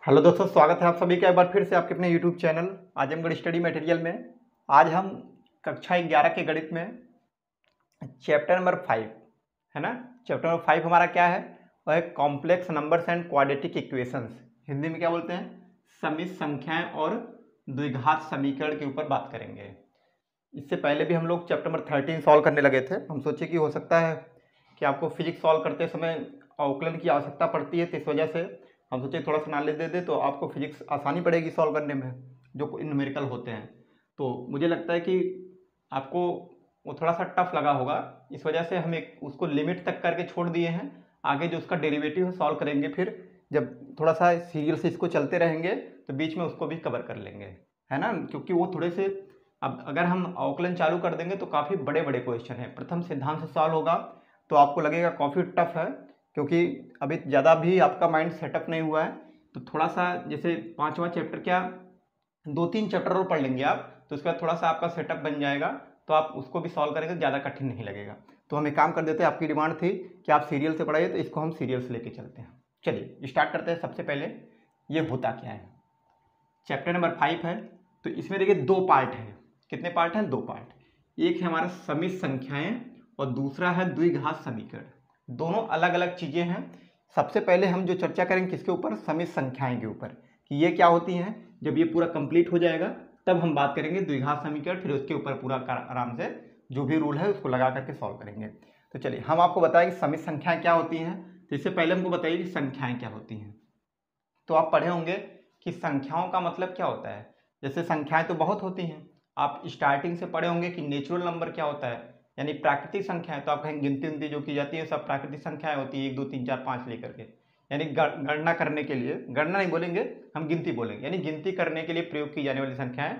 Hello दोस्तों, स्वागत है आप सभी का एक बार फिर से आपके अपने YouTube channel Azamgarh study material में। आज हम कक्षा 11 के गणित में चैप्टर नंबर 5 है ना। चैप्टर नंबर 5 हमारा क्या है? वह है complex numbers and quadratic equations. Hindi में क्या बोलते हैं? समित संख्याएं और द्विघात समीकरण के ऊपर बात करेंगे। इससे पहले भी हम लोग चैप्टर नंबर 13 सॉल्व करने लगे थे। हम सोचे कि हो सकता है कि आपको फिजिक्स सॉल्व करते समय अवकलन की आवश्यकता पड़ती है, तो इस वजह से हम सोचे थोड़ा सा नॉलेज दे दे तो आपको फिजिक्स आसानी पड़ेगी सॉल्व करने में, जो न्यूमेरिकल होते हैं। तो मुझे लगता है कि आपको वो थोड़ा सा टफ लगा होगा, इस वजह से हम एक उसको लिमिट तक करके छोड़ दिए हैं। आगे जो उसका डेरिवेटिव है सॉल्व करेंगे, फिर जब थोड़ा सा सीरियल से इसको चलते रहेंगे तो बीच में उसको भी कवर कर लेंगे, है ना। क्योंकि वो थोड़े से अब अगर हम अवकलन चालू कर देंगे तो काफ़ी बड़े बड़े क्वेश्चन हैं। प्रथम सिद्धांत से सॉल्व होगा तो आपको लगेगा काफ़ी टफ है, क्योंकि अभी ज़्यादा भी आपका माइंड सेटअप नहीं हुआ है। तो थोड़ा सा जैसे 5वां चैप्टर क्या 2-3 चैप्टर और पढ़ लेंगे आप, तो उसके बाद थोड़ा सा आपका सेटअप बन जाएगा, तो आप उसको भी सॉल्व करेंगे तो ज़्यादा कठिन नहीं लगेगा। तो हम एक काम कर देते हैं, आपकी डिमांड थी कि आप सीरियल से पढ़ाइए, तो इसको हम सीरियल से लेके चलते हैं। चलिए स्टार्ट करते हैं। सबसे पहले ये होता क्या है, चैप्टर नंबर 5 है, तो इसमें देखिए 2 पार्ट हैं। कितने पार्ट हैं? 2 पार्ट। एक है हमारा समित संख्याएं और दूसरा है द्विघात समीकरण। दोनों अलग अलग चीजें हैं। सबसे पहले हम जो चर्चा करेंगे किसके ऊपर? समित संख्याएं के ऊपर, कि ये क्या होती हैं। जब ये पूरा कंप्लीट हो जाएगा तब हम बात करेंगे द्विघात समीकरण, फिर उसके ऊपर पूरा आराम से जो भी रूल है उसको लगा करके सॉल्व करेंगे। तो चलिए हम आपको बताएं कि समित संख्याएं क्या होती हैं। तो इससे पहले हमको बताइए कि संख्याएं क्या होती हैं। तो आप पढ़े होंगे कि संख्याओं का मतलब क्या होता है। जैसे संख्याएं तो बहुत होती हैं, आप स्टार्टिंग से पढ़े होंगे कि नेचुरल नंबर क्या होता है, यानी प्राकृतिक संख्याएं। तो आप कहेंगे गिनती उनती जो की जाती है सब प्राकृतिक संख्याएं होती है, 1 2 3 4 5 लेकर के, यानी गणना करने के लिए, गणना नहीं बोलेंगे हम, गिनती बोलेंगे, यानी गिनती करने के लिए प्रयोग की जाने वाली संख्याएं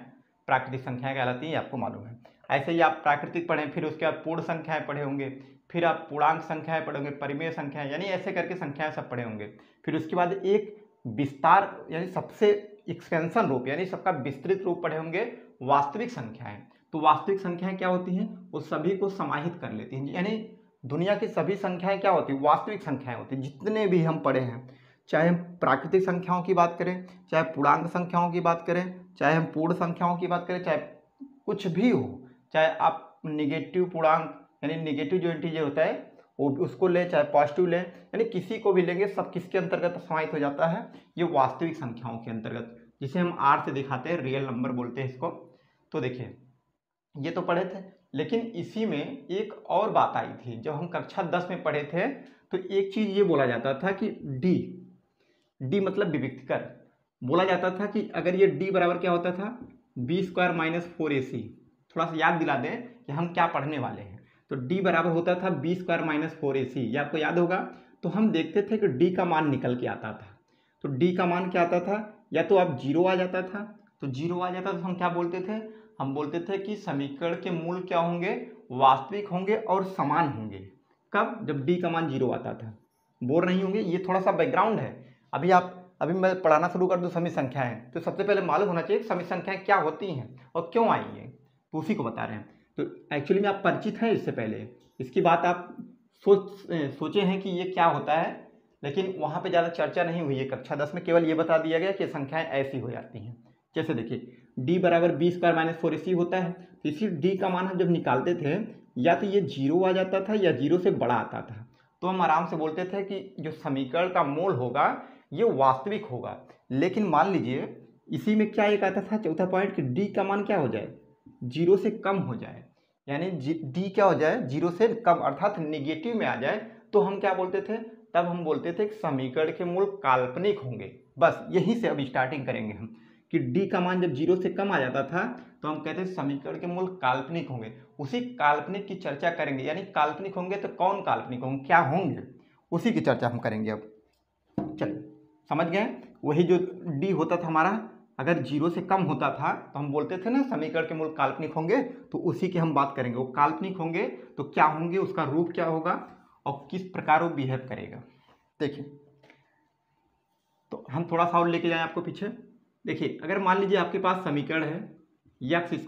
प्राकृतिक संख्याएं कहलाती हैं, आपको मालूम है। ऐसे ही आप प्राकृतिक पढ़ें, फिर उसके बाद पूर्ण संख्याएं पढ़े होंगे, फिर आप पूर्णांक संख्याएं पढ़े होंगे, परिमेय संख्याएं, यानी ऐसे करके संख्याएं सब पढ़े होंगे। फिर उसके बाद एक विस्तार यानी सबसे एक्सपेंशन रूप, यानी सबका विस्तृत रूप पढ़े होंगे, वास्तविक संख्याएं। तो वास्तविक संख्याएं क्या होती हैं? वो सभी को समाहित कर लेती हैं, यानी दुनिया की सभी संख्याएं क्या होती है? वास्तविक संख्याएं होती हैं। जितने भी हम पढ़े हैं, चाहे हम प्राकृतिक संख्याओं की बात करें, चाहे पूर्णांक संख्याओं की बात करें, चाहे हम पूर्ण संख्याओं की बात करें, चाहे कुछ भी हो, चाहे आप निगेटिव पूर्णांक यानी निगेटिव जो इंटीजर होता है वो उसको ले, चाहे पॉजिटिव ले, यानी किसी को भी लेंगे, सब किसके अंतर्गत समाहित हो जाता है? ये वास्तविक संख्याओं के अंतर्गत, जिसे हम आर से दिखाते हैं, रियल नंबर बोलते हैं इसको। तो देखिए ये तो पढ़े थे, लेकिन इसी में एक और बात आई थी। जब हम कक्षा 10 में पढ़े थे तो एक चीज ये बोला जाता था कि डी मतलब विविक्तकर। बोला जाता था कि अगर ये डी बराबर क्या होता था? b² - 4ac। थोड़ा सा याद दिला दें कि हम क्या पढ़ने वाले हैं। तो डी बराबर होता था b² - 4ac, ये आपको याद होगा। तो हम देखते थे कि डी का मान निकल के आता था। तो डी का मान क्या आता था? या तो आप 0 आ जाता था, तो 0 आ जाता था तो हम क्या बोलते थे? हम बोलते थे कि समीकरण के मूल क्या होंगे? वास्तविक होंगे और समान होंगे। कब? जब डी का मान 0 आता था। बोर नहीं होंगे, ये थोड़ा सा बैकग्राउंड है। अभी मैं पढ़ाना शुरू कर दूं समित संख्याएं, तो सबसे पहले मालूम होना चाहिए समित संख्याएं क्या होती हैं और क्यों आई है, तो उसी को बता रहे हैं। तो एक्चुअली में आप परिचित हैं इससे पहले, इसकी बात आप सोचे हैं कि ये क्या होता है, लेकिन वहाँ पे ज़्यादा चर्चा नहीं हुई है। कक्षा 10 में केवल ये बता दिया गया कि संख्याएं ऐसी हो जाती हैं। जैसे देखिए d बराबर b² - 4ac होता है, तो इसी d का मान हम जब निकालते थे, या तो ये 0 आ जाता था या 0 से बड़ा आता था, तो हम आराम से बोलते थे कि जो समीकरण का मोल होगा ये वास्तविक होगा। लेकिन मान लीजिए इसी में क्या एक आता था, चौथा पॉइंट, कि d का मान क्या हो जाए? 0 से कम हो जाए, यानी d क्या हो जाए? 0 से कम, अर्थात निगेटिव में आ जाए, तो हम क्या बोलते थे? तब हम बोलते थे कि समीकरण के मूल काल्पनिक होंगे। बस यहीं से अब स्टार्टिंग करेंगे हम, कि d का मान जब 0 से कम आ जाता था तो हम कहते थे समीकरण के मूल काल्पनिक होंगे। उसी काल्पनिक की चर्चा करेंगे, यानी काल्पनिक होंगे तो कौन काल्पनिक होंगे, क्या होंगे, उसी की चर्चा हम करेंगे अब। चलिए समझ गए। वही जो d होता था हमारा, अगर 0 से कम होता था तो हम बोलते थे ना समीकरण के मूल काल्पनिक होंगे, तो उसी की हम बात करेंगे। वो काल्पनिक होंगे तो क्या होंगे, उसका रूप क्या होगा और किस प्रकार वो बिहेव करेगा। देखिए तो हम थोड़ा सा और लेके जाएं आपको पीछे। देखिए अगर मान लीजिए आपके पास समीकरण है x²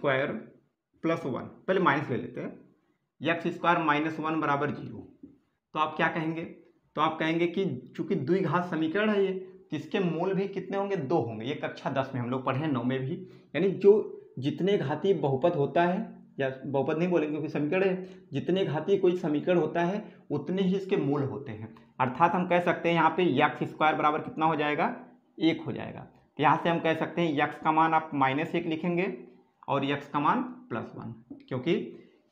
+ 1, पहले माइनस ले लेते हैं, x² - 1 बराबर 0, तो आप क्या कहेंगे? तो आप कहेंगे कि चूंकि द्विघात समीकरण है ये, इसके मूल भी कितने होंगे, 2 होंगे। ये कक्षा 10 में हम लोग पढ़े हैं, 9 में भी। यानी जो जितने घातीय बहुपद होता है, या बहुपद नहीं बोलेंगे क्योंकि समीकरण है, जितने घातीय कोई समीकरण होता है उतने ही इसके मूल होते हैं। अर्थात हम कह सकते हैं यहाँ पे यक्स स्क्वायर बराबर कितना हो जाएगा, 1 हो जाएगा। तो यहाँ से हम कह सकते हैं यक्स का मान आप -1 लिखेंगे और यक्स का मान +1, क्योंकि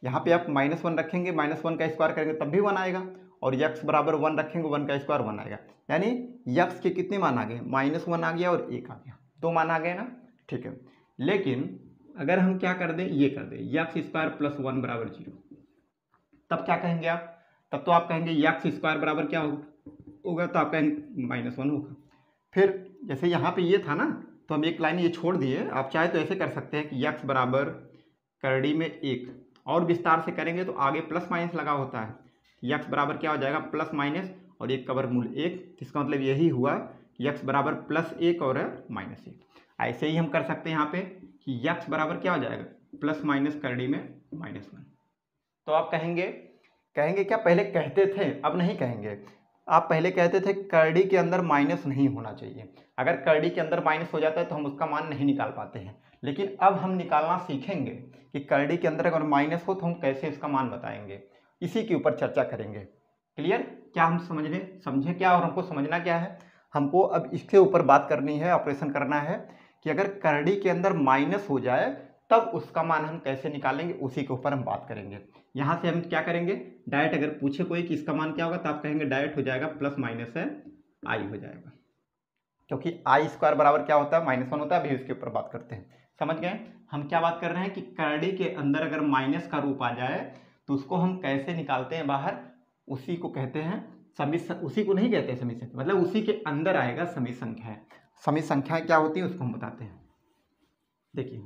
यहाँ पे आप -1 रखेंगे, -1 का स्क्वायर करेंगे तब भी 1 आएगा, और यक्स बराबर 1 रखेंगे, 1 का स्क्वायर 1 आएगा। यानी यक्स के कितने मान आ गए, -1 आ गया और 1 आ गया, 2 मान आ गए ना, ठीक है। लेकिन अगर हम क्या कर दें, ये कर दें यक्स स्क्वायर +1 बराबर 0, तब क्या कहेंगे आप, तब तो आप कहेंगे यक्स स्क्वायर बराबर क्या होगा, तो आप कहेंगे -1 होगा। फिर जैसे यहाँ पे ये था ना, तो हम एक लाइन ये छोड़ दिए, आप चाहे तो ऐसे कर सकते हैं कि यक्स बराबर करड़ी में 1, और विस्तार से करेंगे तो आगे प्लस माइनस लगा होता है, यक्स बराबर क्या हो जाएगा, प्लस माइनस और 1 का वर्गमूल 1, इसका मतलब यही हुआ कि यक्स बराबर +1 और -1। ऐसे ही हम कर सकते हैं यहाँ पे कि यक्स बराबर क्या हो जाएगा, प्लस माइनस करड़ी में -1। तो आप कहेंगे क्या, पहले कहते थे अब नहीं कहेंगे, आप पहले कहते थे करड़ी के अंदर माइनस नहीं होना चाहिए, अगर करड़ी के अंदर माइनस हो जाता है तो हम उसका मान नहीं निकाल पाते हैं। लेकिन अब हम निकालना सीखेंगे कि करड़ी के अंदर अगर माइनस हो तो हम कैसे इसका मान बताएंगे, इसी के ऊपर चर्चा करेंगे। क्लियर, क्या हम समझे क्या, और हमको समझना क्या है, हमको अब इसके ऊपर बात करनी है, ऑपरेशन करना है कि अगर करड़ी के अंदर माइनस हो जाए तब उसका मान हम कैसे निकालेंगे, उसी के ऊपर हम बात करेंगे। यहाँ से हम क्या करेंगे, डायरेक्ट अगर पूछे कोई कि इसका मान क्या होगा तो आप कहेंगे डायरेक्ट हो जाएगा प्लस माइनस है आई हो जाएगा, क्योंकि आई स्क्वायर बराबर क्या होता है, -1 होता है। अभी इसके ऊपर बात करते हैं, समझ गए हम क्या बात कर रहे हैं कि करड़ी के अंदर अगर माइनस का रूप आ जाए तो उसको हम कैसे निकालते हैं बाहर, उसी को कहते हैं उसी को नहीं कहते हैं समी संख्या, मतलब उसी के अंदर आएगा समी संख्याएं। समी संख्याएं क्या होती हैं उसको हम बताते हैं। देखिए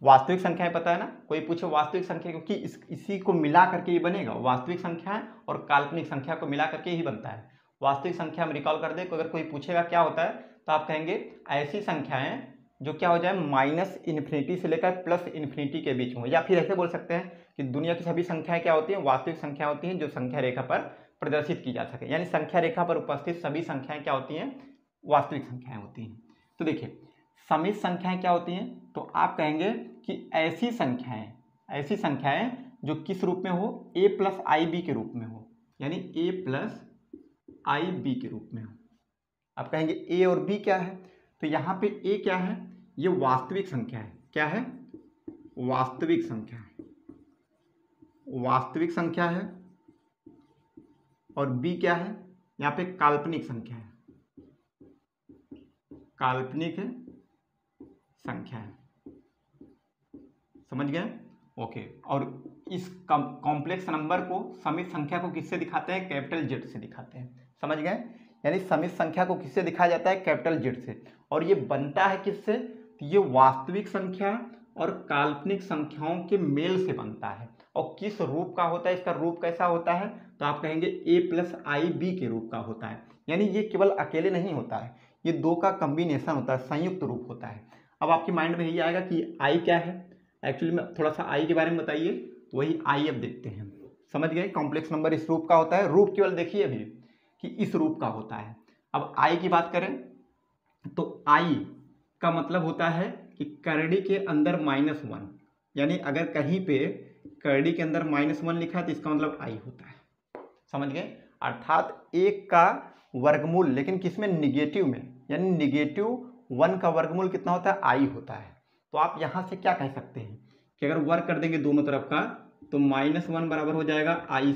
वास्तविक संख्याएं पता है ना, कोई पूछे वास्तविक संख्या, क्योंकि इसी को मिला करके ये बनेगा, वास्तविक संख्या और काल्पनिक संख्या को मिला करके ही बनता है वास्तविक संख्या। हम रिकॉल कर दे, अगर कोई पूछेगा क्या होता है तो आप कहेंगे ऐसी संख्याएं जो क्या हो जाए, -∞ से लेकर +∞ के बीच में हो, या फिर ऐसे बोल सकते हैं कि दुनिया की सभी संख्याएं क्या होती हैं, वास्तविक संख्या होती हैं जो संख्या रेखा पर प्रदर्शित की जा सके, यानी संख्या रेखा पर उपस्थित सभी संख्याएं क्या होती हैं, वास्तविक संख्याएं होती हैं। तो देखिए समित संख्याएं क्या होती हैं, तो आप कहेंगे कि ऐसी संख्याएं जो किस रूप में हो, a+ib के रूप में हो, यानी a+ib के रूप में हो। आप कहेंगे a और b क्या है, तो यहाँ पे a क्या है, ये वास्तविक संख्या है, क्या है, वास्तविक संख्या है, और b क्या है, यहाँ पे काल्पनिक संख्या है, काल्पनिक संख्या है, समझ गए, ओके। और इस कॉम्प्लेक्स नंबर को, समित संख्या को किससे दिखाते हैं, कैपिटल जेड से दिखाते हैं, समझ गए। यानी समित संख्या को किससे दिखाया जाता है, कैपिटल जेड से, और ये बनता है किससे, तो ये वास्तविक संख्या और काल्पनिक संख्याओं के मेल से बनता है। और किस रूप का होता है, इसका रूप कैसा होता है, तो आप कहेंगे a+ib के रूप का होता है, यानी ये केवल अकेले नहीं होता है, ये दो का कॉम्बिनेशन होता है, संयुक्त रूप होता है। अब आपके माइंड में यही आएगा कि आई क्या है, एक्चुअली में थोड़ा सा आई के बारे में बताइए, तो वही आई अब देखते हैं, समझ गए। कॉम्प्लेक्स नंबर इस रूप का होता है, रूप केवल देखिए अभी कि इस रूप का होता है। अब आई की बात करें तो आई का मतलब होता है कि करड़ी के अंदर -1, यानी अगर कहीं पे करड़ी के अंदर -1 लिखा है तो इसका मतलब आई होता है, समझ गए। अर्थात 1 का वर्गमूल, लेकिन किसमें, निगेटिव में, यानी -1 का वर्गमूल कितना होता है, आई होता है। तो आप यहाँ से क्या कह सकते हैं कि अगर वर्ग कर देंगे दोनों तरफ का तो -1 बराबर हो जाएगा i²,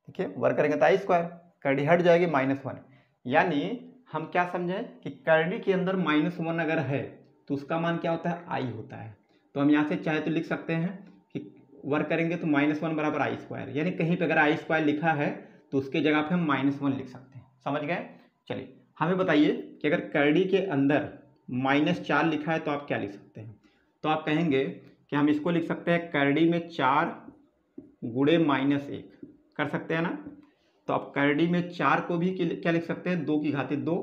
ठीक है, वर्ग करेंगे तो i², करड़ी हट जाएगी -1, यानी हम क्या समझें कि करड़ी के अंदर -1 अगर है तो उसका मान क्या होता है, आई होता है। तो हम यहाँ से चाहे तो लिख सकते हैं कि वर्ग करेंगे तो -1 बराबर i², यानी कहीं पर अगर i² लिखा है तो उसके जगह पे हम -1 लिख सकते हैं, समझ गए। चलिए हमें बताइए कि अगर करड़ी के अंदर -4 लिखा है तो आप क्या लिख सकते हैं, तो आप कहेंगे कि हम इसको लिख सकते हैं करड़ी में 4 गुणे -1 कर सकते हैं ना। तो आप करड़ी में 4 को भी क्या लिख सकते हैं, 2 की घात 2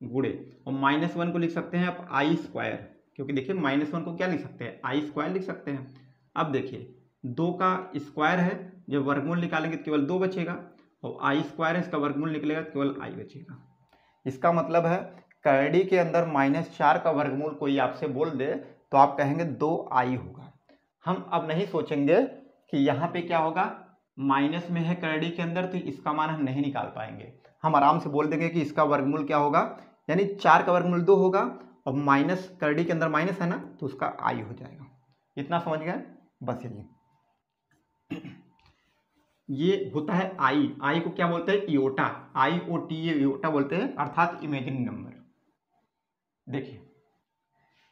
गुणे, और -1 को लिख सकते हैं आप i², क्योंकि देखिए -1 को क्या लिख सकते हैं, i² लिख सकते हैं। अब देखिए 2 का स्क्वायर है, जब वर्गमूल निकालेंगे तो केवल 2 बचेगा, और आई स्क्वायर है, इसका वर्गमूल निकलेगा तो केवल आई बचेगा। इसका मतलब है करड़ी के अंदर -4 का वर्गमूल कोई आपसे बोल दे तो आप कहेंगे 2i होगा। हम अब नहीं सोचेंगे कि यहाँ पे क्या होगा, माइनस में है करड़ी के अंदर तो इसका मान हम नहीं निकाल पाएंगे। हम आराम से बोल देंगे कि इसका वर्गमूल क्या होगा, यानी 4 का वर्गमूल 2 होगा, और माइनस करड़ी के अंदर माइनस है ना, तो उसका आई हो जाएगा। इतना समझ गए, बस ये होता है आई को क्या बोलते हैं, इयोटा, IOTA इयोटा बोलते हैं, अर्थात इमेजिनरी नंबर। देखिए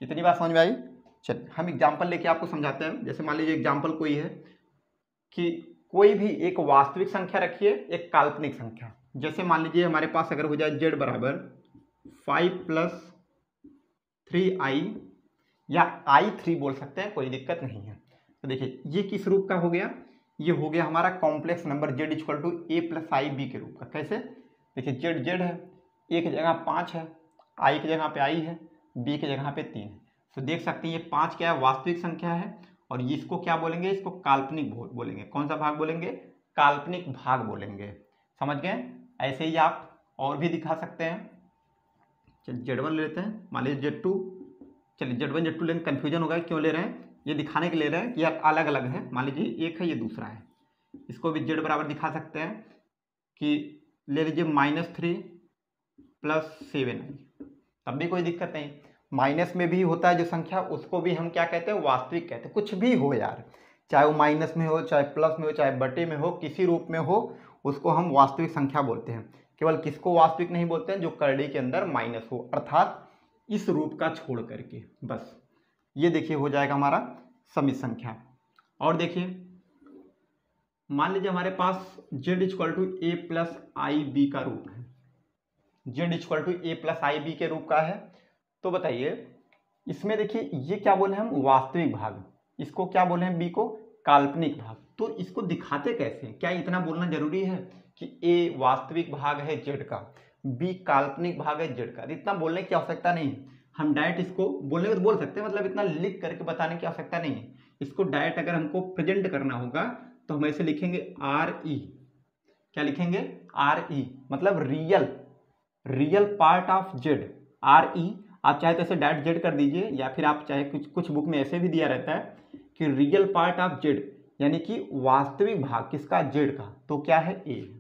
इतनी बात समझ में आई। चलिए हम एग्जाम्पल लेके आपको समझाते हैं। जैसे मान लीजिए एग्जाम्पल कोई है कि कोई भी एक वास्तविक संख्या रखिए, एक काल्पनिक संख्या। जैसे मान लीजिए हमारे पास अगर हो जाए z बराबर 5 + 3i, या i3 बोल सकते हैं, कोई दिक्कत नहीं है। तो देखिए ये किस रूप का हो गया, ये हो गया हमारा complex number z = a + ib के रूप का। कैसे, देखिए z है, a की जगह 5 है, i की जगह पे i है, b की जगह पे 3 है। तो देख सकते हैं ये 5 क्या है, वास्तविक संख्या है, और इसको क्या बोलेंगे, इसको काल्पनिक बोलेंगे। कौन सा भाग बोलेंगे, काल्पनिक भाग बोलेंगे। समझ गए। ऐसे ही आप और भी दिखा सकते हैं। चलिए z1 लेते हैं, मान लीजिए z2, चलिए z1 z2 लेकिन कन्फ्यूजन होगा, क्यों ले रहे हैं, ये दिखाने के ले रहे हैं कि यार अलग अलग है। मान लीजिए एक है, ये दूसरा है, इसको भी z बराबर दिखा सकते हैं कि ले लीजिए -3 + 7i, तब भी कोई दिक्कत नहीं। माइनस में भी होता है जो संख्या, उसको भी हम क्या कहते हैं, वास्तविक कहते हैं। कुछ भी हो यार, चाहे वो माइनस में हो, चाहे प्लस में हो, चाहे बटे में हो, किसी रूप में हो, उसको हम वास्तविक संख्या बोलते हैं। केवल किसको वास्तविक नहीं बोलते हैं, जो करड़ी के अंदर माइनस हो, अर्थात इस रूप का छोड़ करके। बस ये देखिए हो जाएगा हमारा समित संख्या। और देखिए मान लीजिए हमारे पास z = a + ib का रूप है, z = a + ib के रूप का है। तो बताइए इसमें देखिए ये क्या बोले हम, वास्तविक भाग, इसको क्या बोले हैं, b को काल्पनिक भाग। तो इसको दिखाते कैसे, क्या इतना बोलना जरूरी है कि a वास्तविक भाग है z का, b काल्पनिक भाग है z का, इतना बोलने की आवश्यकता नहीं है। हम डायरेक्ट इसको बोलने को तो बोल सकते हैं, मतलब इतना लिख करके बताने की आवश्यकता नहीं है। इसको डायरेक्ट अगर हमको प्रेजेंट करना होगा तो हम ऐसे लिखेंगे RE, क्या लिखेंगे, RE, मतलब real part of z, RE। आप चाहे तो ऐसे डायरेक्ट जेड कर दीजिए, या फिर आप चाहे कुछ बुक में ऐसे भी दिया रहता है कि रियल पार्ट ऑफ जेड, यानी कि वास्तविक भाग किसका, जेड का, तो क्या है, ए।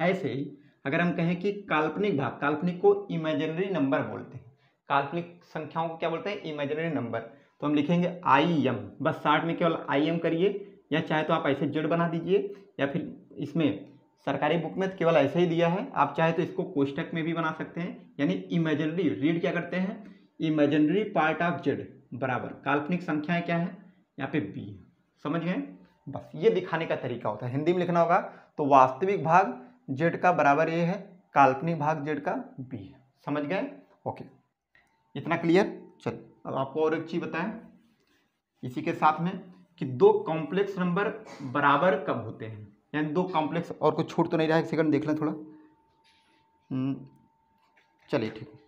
ऐसे ही अगर हम कहें कि काल्पनिक भाग, काल्पनिक को इमेजिनरी नंबर बोलते हैं, काल्पनिक संख्याओं को क्या बोलते हैं, इमेजिनरी नंबर, तो हम लिखेंगे IM, बस 60 में केवल IM करिए, या चाहे तो आप ऐसे जेड बना दीजिए, या फिर इसमें सरकारी बुक में तो केवल ऐसे ही दिया है, आप चाहे तो इसको कोष्टक में भी बना सकते हैं। यानी इमेजिनरी, रीड क्या करते हैं, इमेजिनरी पार्ट ऑफ जेड बराबर काल्पनिक संख्याएं क्या है, यहाँ पे बी। समझ गए, बस ये दिखाने का तरीका होता है। हिंदी में लिखना होगा तो वास्तविक भाग जेड का बराबर ए है, काल्पनिक भाग जेड का बी है। समझ गए, ओके, इतना क्लियर। चल अब आपको और एक चीज बताएं इसी के साथ में, कि दो कॉम्प्लेक्स नंबर बराबर कब होते हैं, यानी दो कॉम्प्लेक्स, और कुछ छूट तो नहीं रहा, एक सेकंड देख लें थोड़ा, चलिए ठीक है।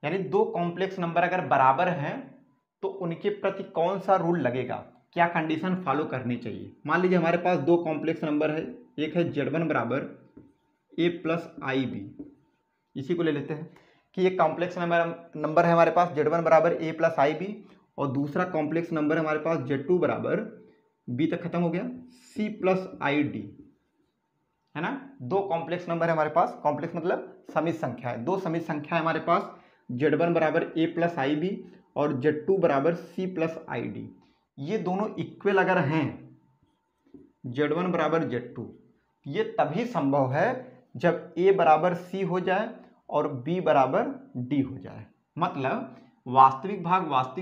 यानी दो कॉम्प्लेक्स नंबर अगर बराबर हैं तो उनके प्रति कौन सा रूल लगेगा, क्या कंडीशन फॉलो करनी चाहिए। मान लीजिए हमारे पास दो कॉम्प्लेक्स नंबर है, एक है z1 बराबर a + ib, इसी को ले लेते हैं कि एक कॉम्प्लेक्स नंबर है हमारे पास z1 बराबर a + ib, और दूसरा कॉम्प्लेक्स नंबर है हमारे पास z2 बराबर b तक खत्म हो गया c + id, है ना। दो कॉम्प्लेक्स नंबर है हमारे पास, कॉम्प्लेक्स मतलब समित संख्या है, दो समित संख्या है हमारे पास, z1 बराबर a + ib और z2 बराबर c + id। ये दोनों इक्वल अगर हैं, z1 बराबर z2, ये तभी संभव है जब a बराबर c हो जाए और b बराबर d हो जाए। मतलब वास्तविक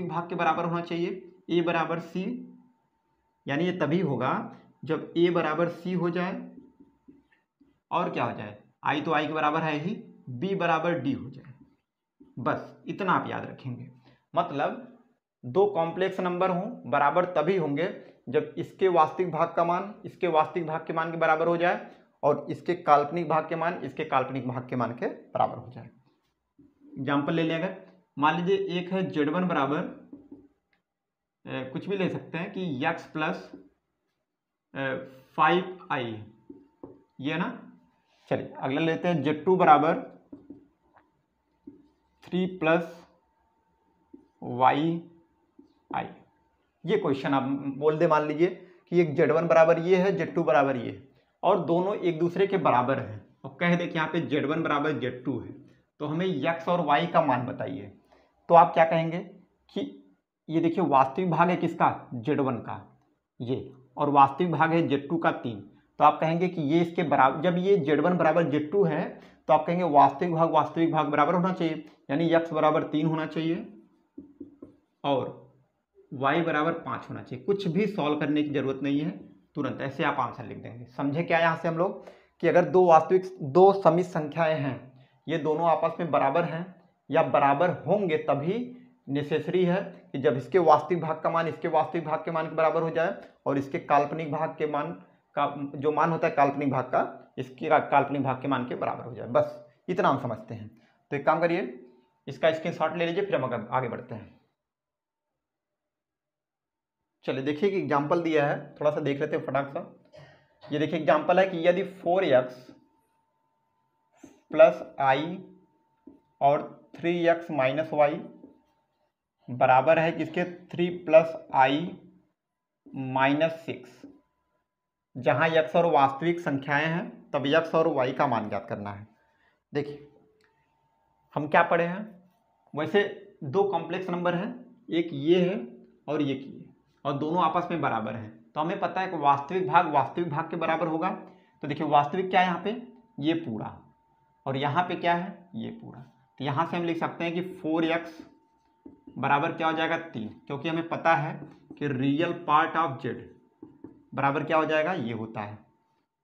भाग के बराबर होना चाहिए, a बराबर c, यानी ये तभी होगा जब a बराबर c हो जाए और क्या हो जाए, i तो i के बराबर है ही, b बराबर d हो जाए। बस इतना आप याद रखेंगे। मतलब दो कॉम्प्लेक्स नंबर हों बराबर तभी होंगे जब इसके वास्तविक भाग का मान इसके वास्तविक भाग के मान के बराबर हो जाए और इसके काल्पनिक भाग के मान इसके काल्पनिक भाग के मान के बराबर हो जाए। एग्जाम्पल ले लें, अगर मान लीजिए एक है z1 बराबर कुछ भी ले सकते हैं कि x प्लस 5i, ये ना। चलिए अगला लेते हैं z2 बराबर 3 प्लस y i। ये क्वेश्चन आप बोल दे, मान लीजिए कि एक z1 बराबर ये है, z2 बराबर ये है, और दोनों एक दूसरे के बराबर हैं, और कह दे कि यहाँ पे z1 बराबर z2 है, तो हमें x और y का मान बताइए। तो आप क्या कहेंगे कि ये देखिए वास्तविक भाग है किसका, z1 का ये, और वास्तविक भाग है z2 का 3। तो आप कहेंगे कि ये इसके बराबर, जब ये z1 बराबर z2 है तो आप कहेंगे वास्तविक भाग बराबर होना चाहिए, यानी x बराबर 3 होना चाहिए और y बराबर 5 होना चाहिए। कुछ भी सॉल्व करने की जरूरत नहीं है, तुरंत ऐसे आप आंसर लिख देंगे। समझे क्या यहाँ से हम लोग कि अगर दो समित संख्याएं हैं, ये दोनों आपस में बराबर हैं या बराबर होंगे, तभी नेसेसरी है कि जब इसके वास्तविक भाग का मान इसके वास्तविक भाग के मान के बराबर हो जाए और इसके काल्पनिक भाग के मान का जो मान होता है काल्पनिक भाग का, इसके काल्पनिक भाग के मान के बराबर हो जाए। बस इतना हम समझते हैं। तो एक काम करिए, इसका स्क्रीनशॉट ले लीजिए, फिर हम आगे बढ़ते हैं। चलिए देखिए कि एग्जाम्पल दिया है, थोड़ा सा देख लेते हैं फटाक सा। ये देखिए एग्जाम्पल है कि यदि 4x प्लस i और 3x माइनस y बराबर है किसके, 3 प्लस i माइनस 6, जहाँ x और वास्तविक संख्याएं हैं तब x और y का मान ज्ञात करना है। देखिए हम क्या पढ़े हैं, वैसे दो कॉम्प्लेक्स नंबर हैं, एक ये है और ये की, और दोनों आपस में बराबर हैं, तो हमें पता है कि वास्तविक भाग के बराबर होगा। तो देखिए वास्तविक क्या है यहाँ पे, ये पूरा, और यहाँ पे क्या है, ये पूरा। तो यहाँ से हम लिख सकते हैं कि 4x बराबर क्या हो जाएगा, 3, क्योंकि हमें पता है कि रियल पार्ट ऑफ z बराबर क्या हो जाएगा, ये होता है,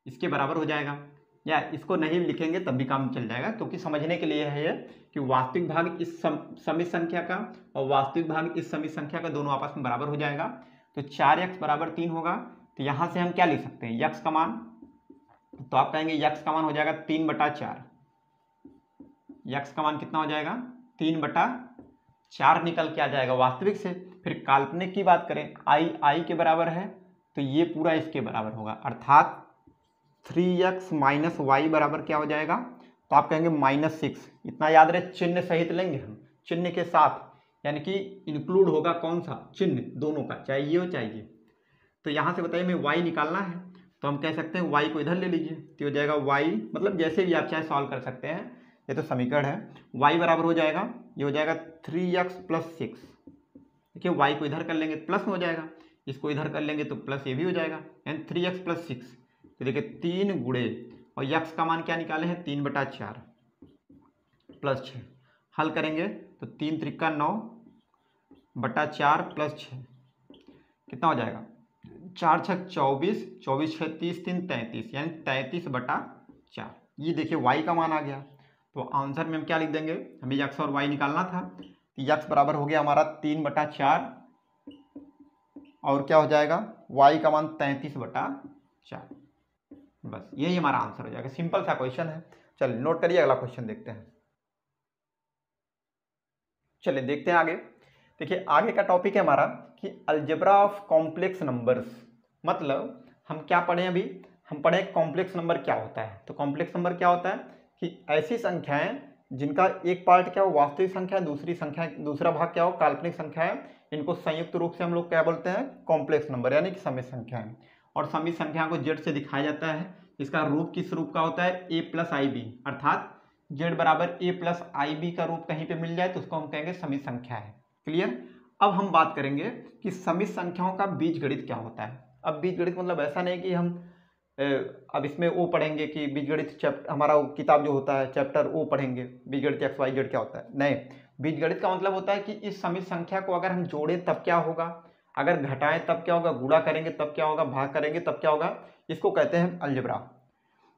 इसके बराबर हो जाएगा। या इसको नहीं लिखेंगे तब भी काम चल जाएगा, क्योंकि समझने के लिए है ये कि वास्तविक भाग इस समित संख्या का और वास्तविक भाग इस समित संख्या का दोनों आपस में बराबर हो जाएगा। तो 4x बराबर 3 होगा। तो यहाँ से हम क्या लिख सकते हैं, x का मान, तो आप कहेंगे x का मान हो जाएगा 3/4। x का मान कितना हो जाएगा, 3/4 निकल के आ जाएगा वास्तविक से। फिर काल्पनिक की बात करें, i के बराबर है, तो ये पूरा इसके बराबर होगा, अर्थात 3x माइनस वाई बराबर क्या हो जाएगा, तो आप कहेंगे -6। इतना याद रहे, चिन्ह सहित लेंगे हम, चिन्ह के साथ, यानी कि इंक्लूड होगा कौन सा, चिन्ह दोनों का, चाहे ये हो चाहे ये। तो यहाँ से बताइए हमें y निकालना है, तो हम कह सकते हैं y को इधर ले लीजिए, तो हो जाएगा y, मतलब जैसे भी आप चाहे सॉल्व कर सकते हैं, ये तो समीकरण है। y बराबर हो जाएगा, ये हो जाएगा 3x प्लस 6। देखिए y को इधर कर लेंगे प्लस में हो जाएगा, इसको इधर कर लेंगे तो प्लस ये भी हो जाएगा, यानी 3x प्लस 6। तो देखिए 3 गुणे, और x का मान क्या निकाले हैं, 3/4 प्लस 6। हल करेंगे तो 3 त्रिका 9/4 प्लस 6 कितना हो जाएगा, 4 छक 24, 24 6 30, 3 33, यानी 33/4। ये देखिए y का मान आ गया। तो आंसर में हम क्या लिख देंगे, हमें x और y निकालना था, तो x बराबर हो गया हमारा 3/4, और क्या हो जाएगा, y का मान 33/4। बस यही हमारा आंसर हो जाएगा। सिंपल सा क्वेश्चन है। चलिए नोट करिए, अगला क्वेश्चन देखते हैं। चलिए देखते हैं आगे। देखिए आगे का टॉपिक है हमारा कि अलजेब्रा ऑफ कॉम्प्लेक्स नंबर्स। मतलब हम क्या पढ़े अभी, हम पढ़े कॉम्प्लेक्स नंबर क्या होता है। तो कॉम्प्लेक्स नंबर क्या होता है कि ऐसी संख्याएं जिनका एक पार्ट क्या हो वास्तविक संख्या, दूसरा भाग क्या हो काल्पनिक संख्या है, इनको संयुक्त रूप से हम लोग क्या बोलते हैं, कॉम्प्लेक्स नंबर, यानी कि समित संख्याएं। और समित संख्या को z से दिखाया जाता है। इसका रूप किस रूप का होता है, a प्लस आई बी, अर्थात z बराबर a प्लस आई बी का रूप कहीं पे मिल जाए तो उसको हम कहेंगे समित संख्या है। क्लियर। अब हम बात करेंगे कि समित संख्याओं का बीजगणित क्या होता है। अब बीजगणित मतलब ऐसा नहीं कि हम अब इसमें वो पढ़ेंगे कि बीजगणित चैप्टर, हमारा किताब जो होता है चैप्टर वो पढ़ेंगे बीजगणित XYZ क्या होता है, नहीं। बीजगणित का मतलब होता है कि इस समित संख्या को अगर हम जोड़ें तब क्या होगा, अगर घटाएं तब क्या होगा, गुणा करेंगे तब क्या होगा, भाग करेंगे तब क्या होगा, इसको कहते हैं अलजेब्रा।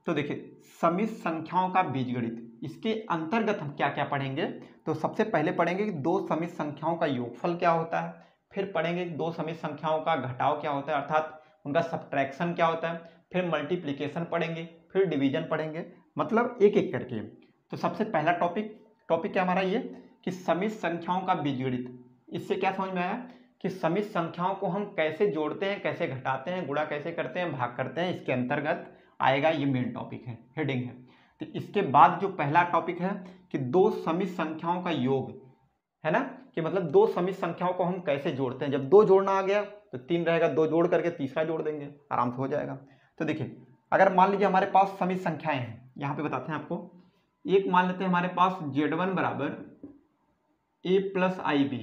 तो देखिए समित संख्याओं का बीजगणित, इसके अंतर्गत हम क्या क्या पढ़ेंगे। तो सबसे पहले पढ़ेंगे कि दो समित संख्याओं का योगफल क्या होता है, फिर पढ़ेंगे कि दो समित संख्याओं का घटाव क्या होता है, अर्थात उनका सब्ट्रैक्शन क्या होता है, फिर मल्टीप्लिकेशन पढ़ेंगे, फिर डिवीजन पढ़ेंगे, मतलब एक एक करके। तो सबसे पहला टॉपिक क्या हमारा ये कि समित संख्याओं का बीजगणित। इससे क्या समझ में आया कि समित संख्याओं को हम कैसे जोड़ते हैं, कैसे घटाते हैं, गुणा कैसे करते हैं, भाग करते हैं, इसके अंतर्गत आएगा। ये मेन टॉपिक है, हेडिंग है। तो इसके बाद जो पहला टॉपिक है कि दो समित संख्याओं का योग, है ना, कि मतलब दो समित संख्याओं को हम कैसे जोड़ते हैं। जब 2 जोड़ना आ गया तो 3 रहेगा, 2 जोड़ करके तीसरा जोड़ देंगे, आराम से हो जाएगा। तो देखिए, अगर मान लीजिए हमारे पास समित संख्याएं हैं, यहाँ पे बताते हैं आपको। एक मान लेते हैं हमारे पास Z1 बराबर a प्लस IB,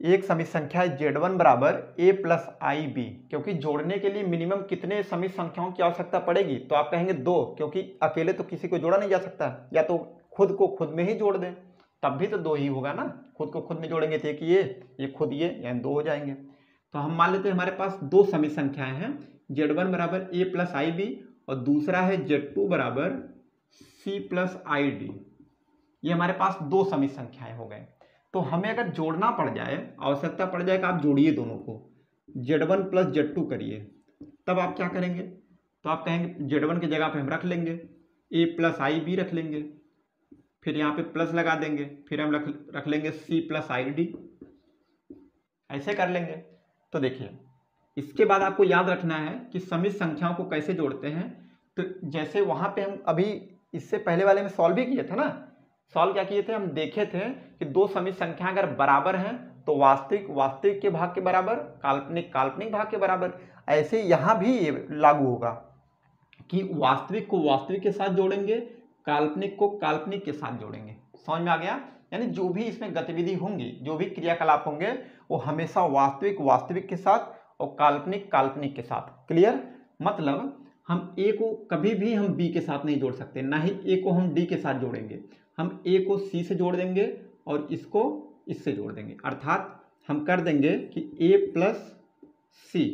एक समित संख्या है Z1 बराबर a प्लस IB, क्योंकि जोड़ने के लिए मिनिमम कितने समित संख्याओं की आवश्यकता पड़ेगी, तो आप कहेंगे 2, क्योंकि अकेले तो किसी को जोड़ा नहीं जा सकता, या तो खुद को खुद में ही जोड़ दें, तब भी तो 2 ही होगा ना। खुद को खुद में जोड़ेंगे तो एक ये खुद ये, यानी 2 हो जाएंगे। तो हम मान लेते हैं हमारे पास 2 समित संख्याएं हैं, Z1 बराबर a प्लस IB और दूसरा है Z2 बराबर c प्लस ID। ये हमारे पास 2 समित संख्याएं हो गए। तो हमें अगर जोड़ना पड़ जाए, आवश्यकता पड़ जाए कि आप जोड़िए दोनों को, Z1 प्लस Z2 करिए, तब आप क्या करेंगे, तो आप कहेंगे Z1 की जगह पे हम रख लेंगे a प्लस IB रख लेंगे, फिर यहाँ पे प्लस लगा देंगे, फिर हम रख लेंगे c प्लस ID, ऐसे कर लेंगे। तो देखिए, इसके बाद आपको याद रखना है कि समित संख्याओं को कैसे जोड़ते हैं। तो जैसे वहाँ पे हम अभी इससे पहले वाले में सॉल्व भी किए थे ना, सॉल्व क्या किए थे, हम देखे थे कि 2 समित संख्या अगर बराबर हैं तो वास्तविक वास्तविक के भाग के बराबर, काल्पनिक काल्पनिक भाग के बराबर। ऐसे यहाँ भी ये लागू होगा कि वास्तविक को वास्तविक के साथ जोड़ेंगे, काल्पनिक को काल्पनिक के साथ जोड़ेंगे। समझ में आ गया? यानी जो भी इसमें गतिविधि होंगी, जो भी क्रियाकलाप होंगे, वो हमेशा वास्तविक वास्तविक के साथ और काल्पनिक काल्पनिक के साथ। क्लियर? मतलब हम ए को कभी भी हम बी के साथ नहीं जोड़ सकते, ना ही ए को हम डी के साथ जोड़ेंगे। हम ए को सी से जोड़ देंगे और इसको इससे जोड़ देंगे, अर्थात हम कर देंगे कि ए प्लस सी,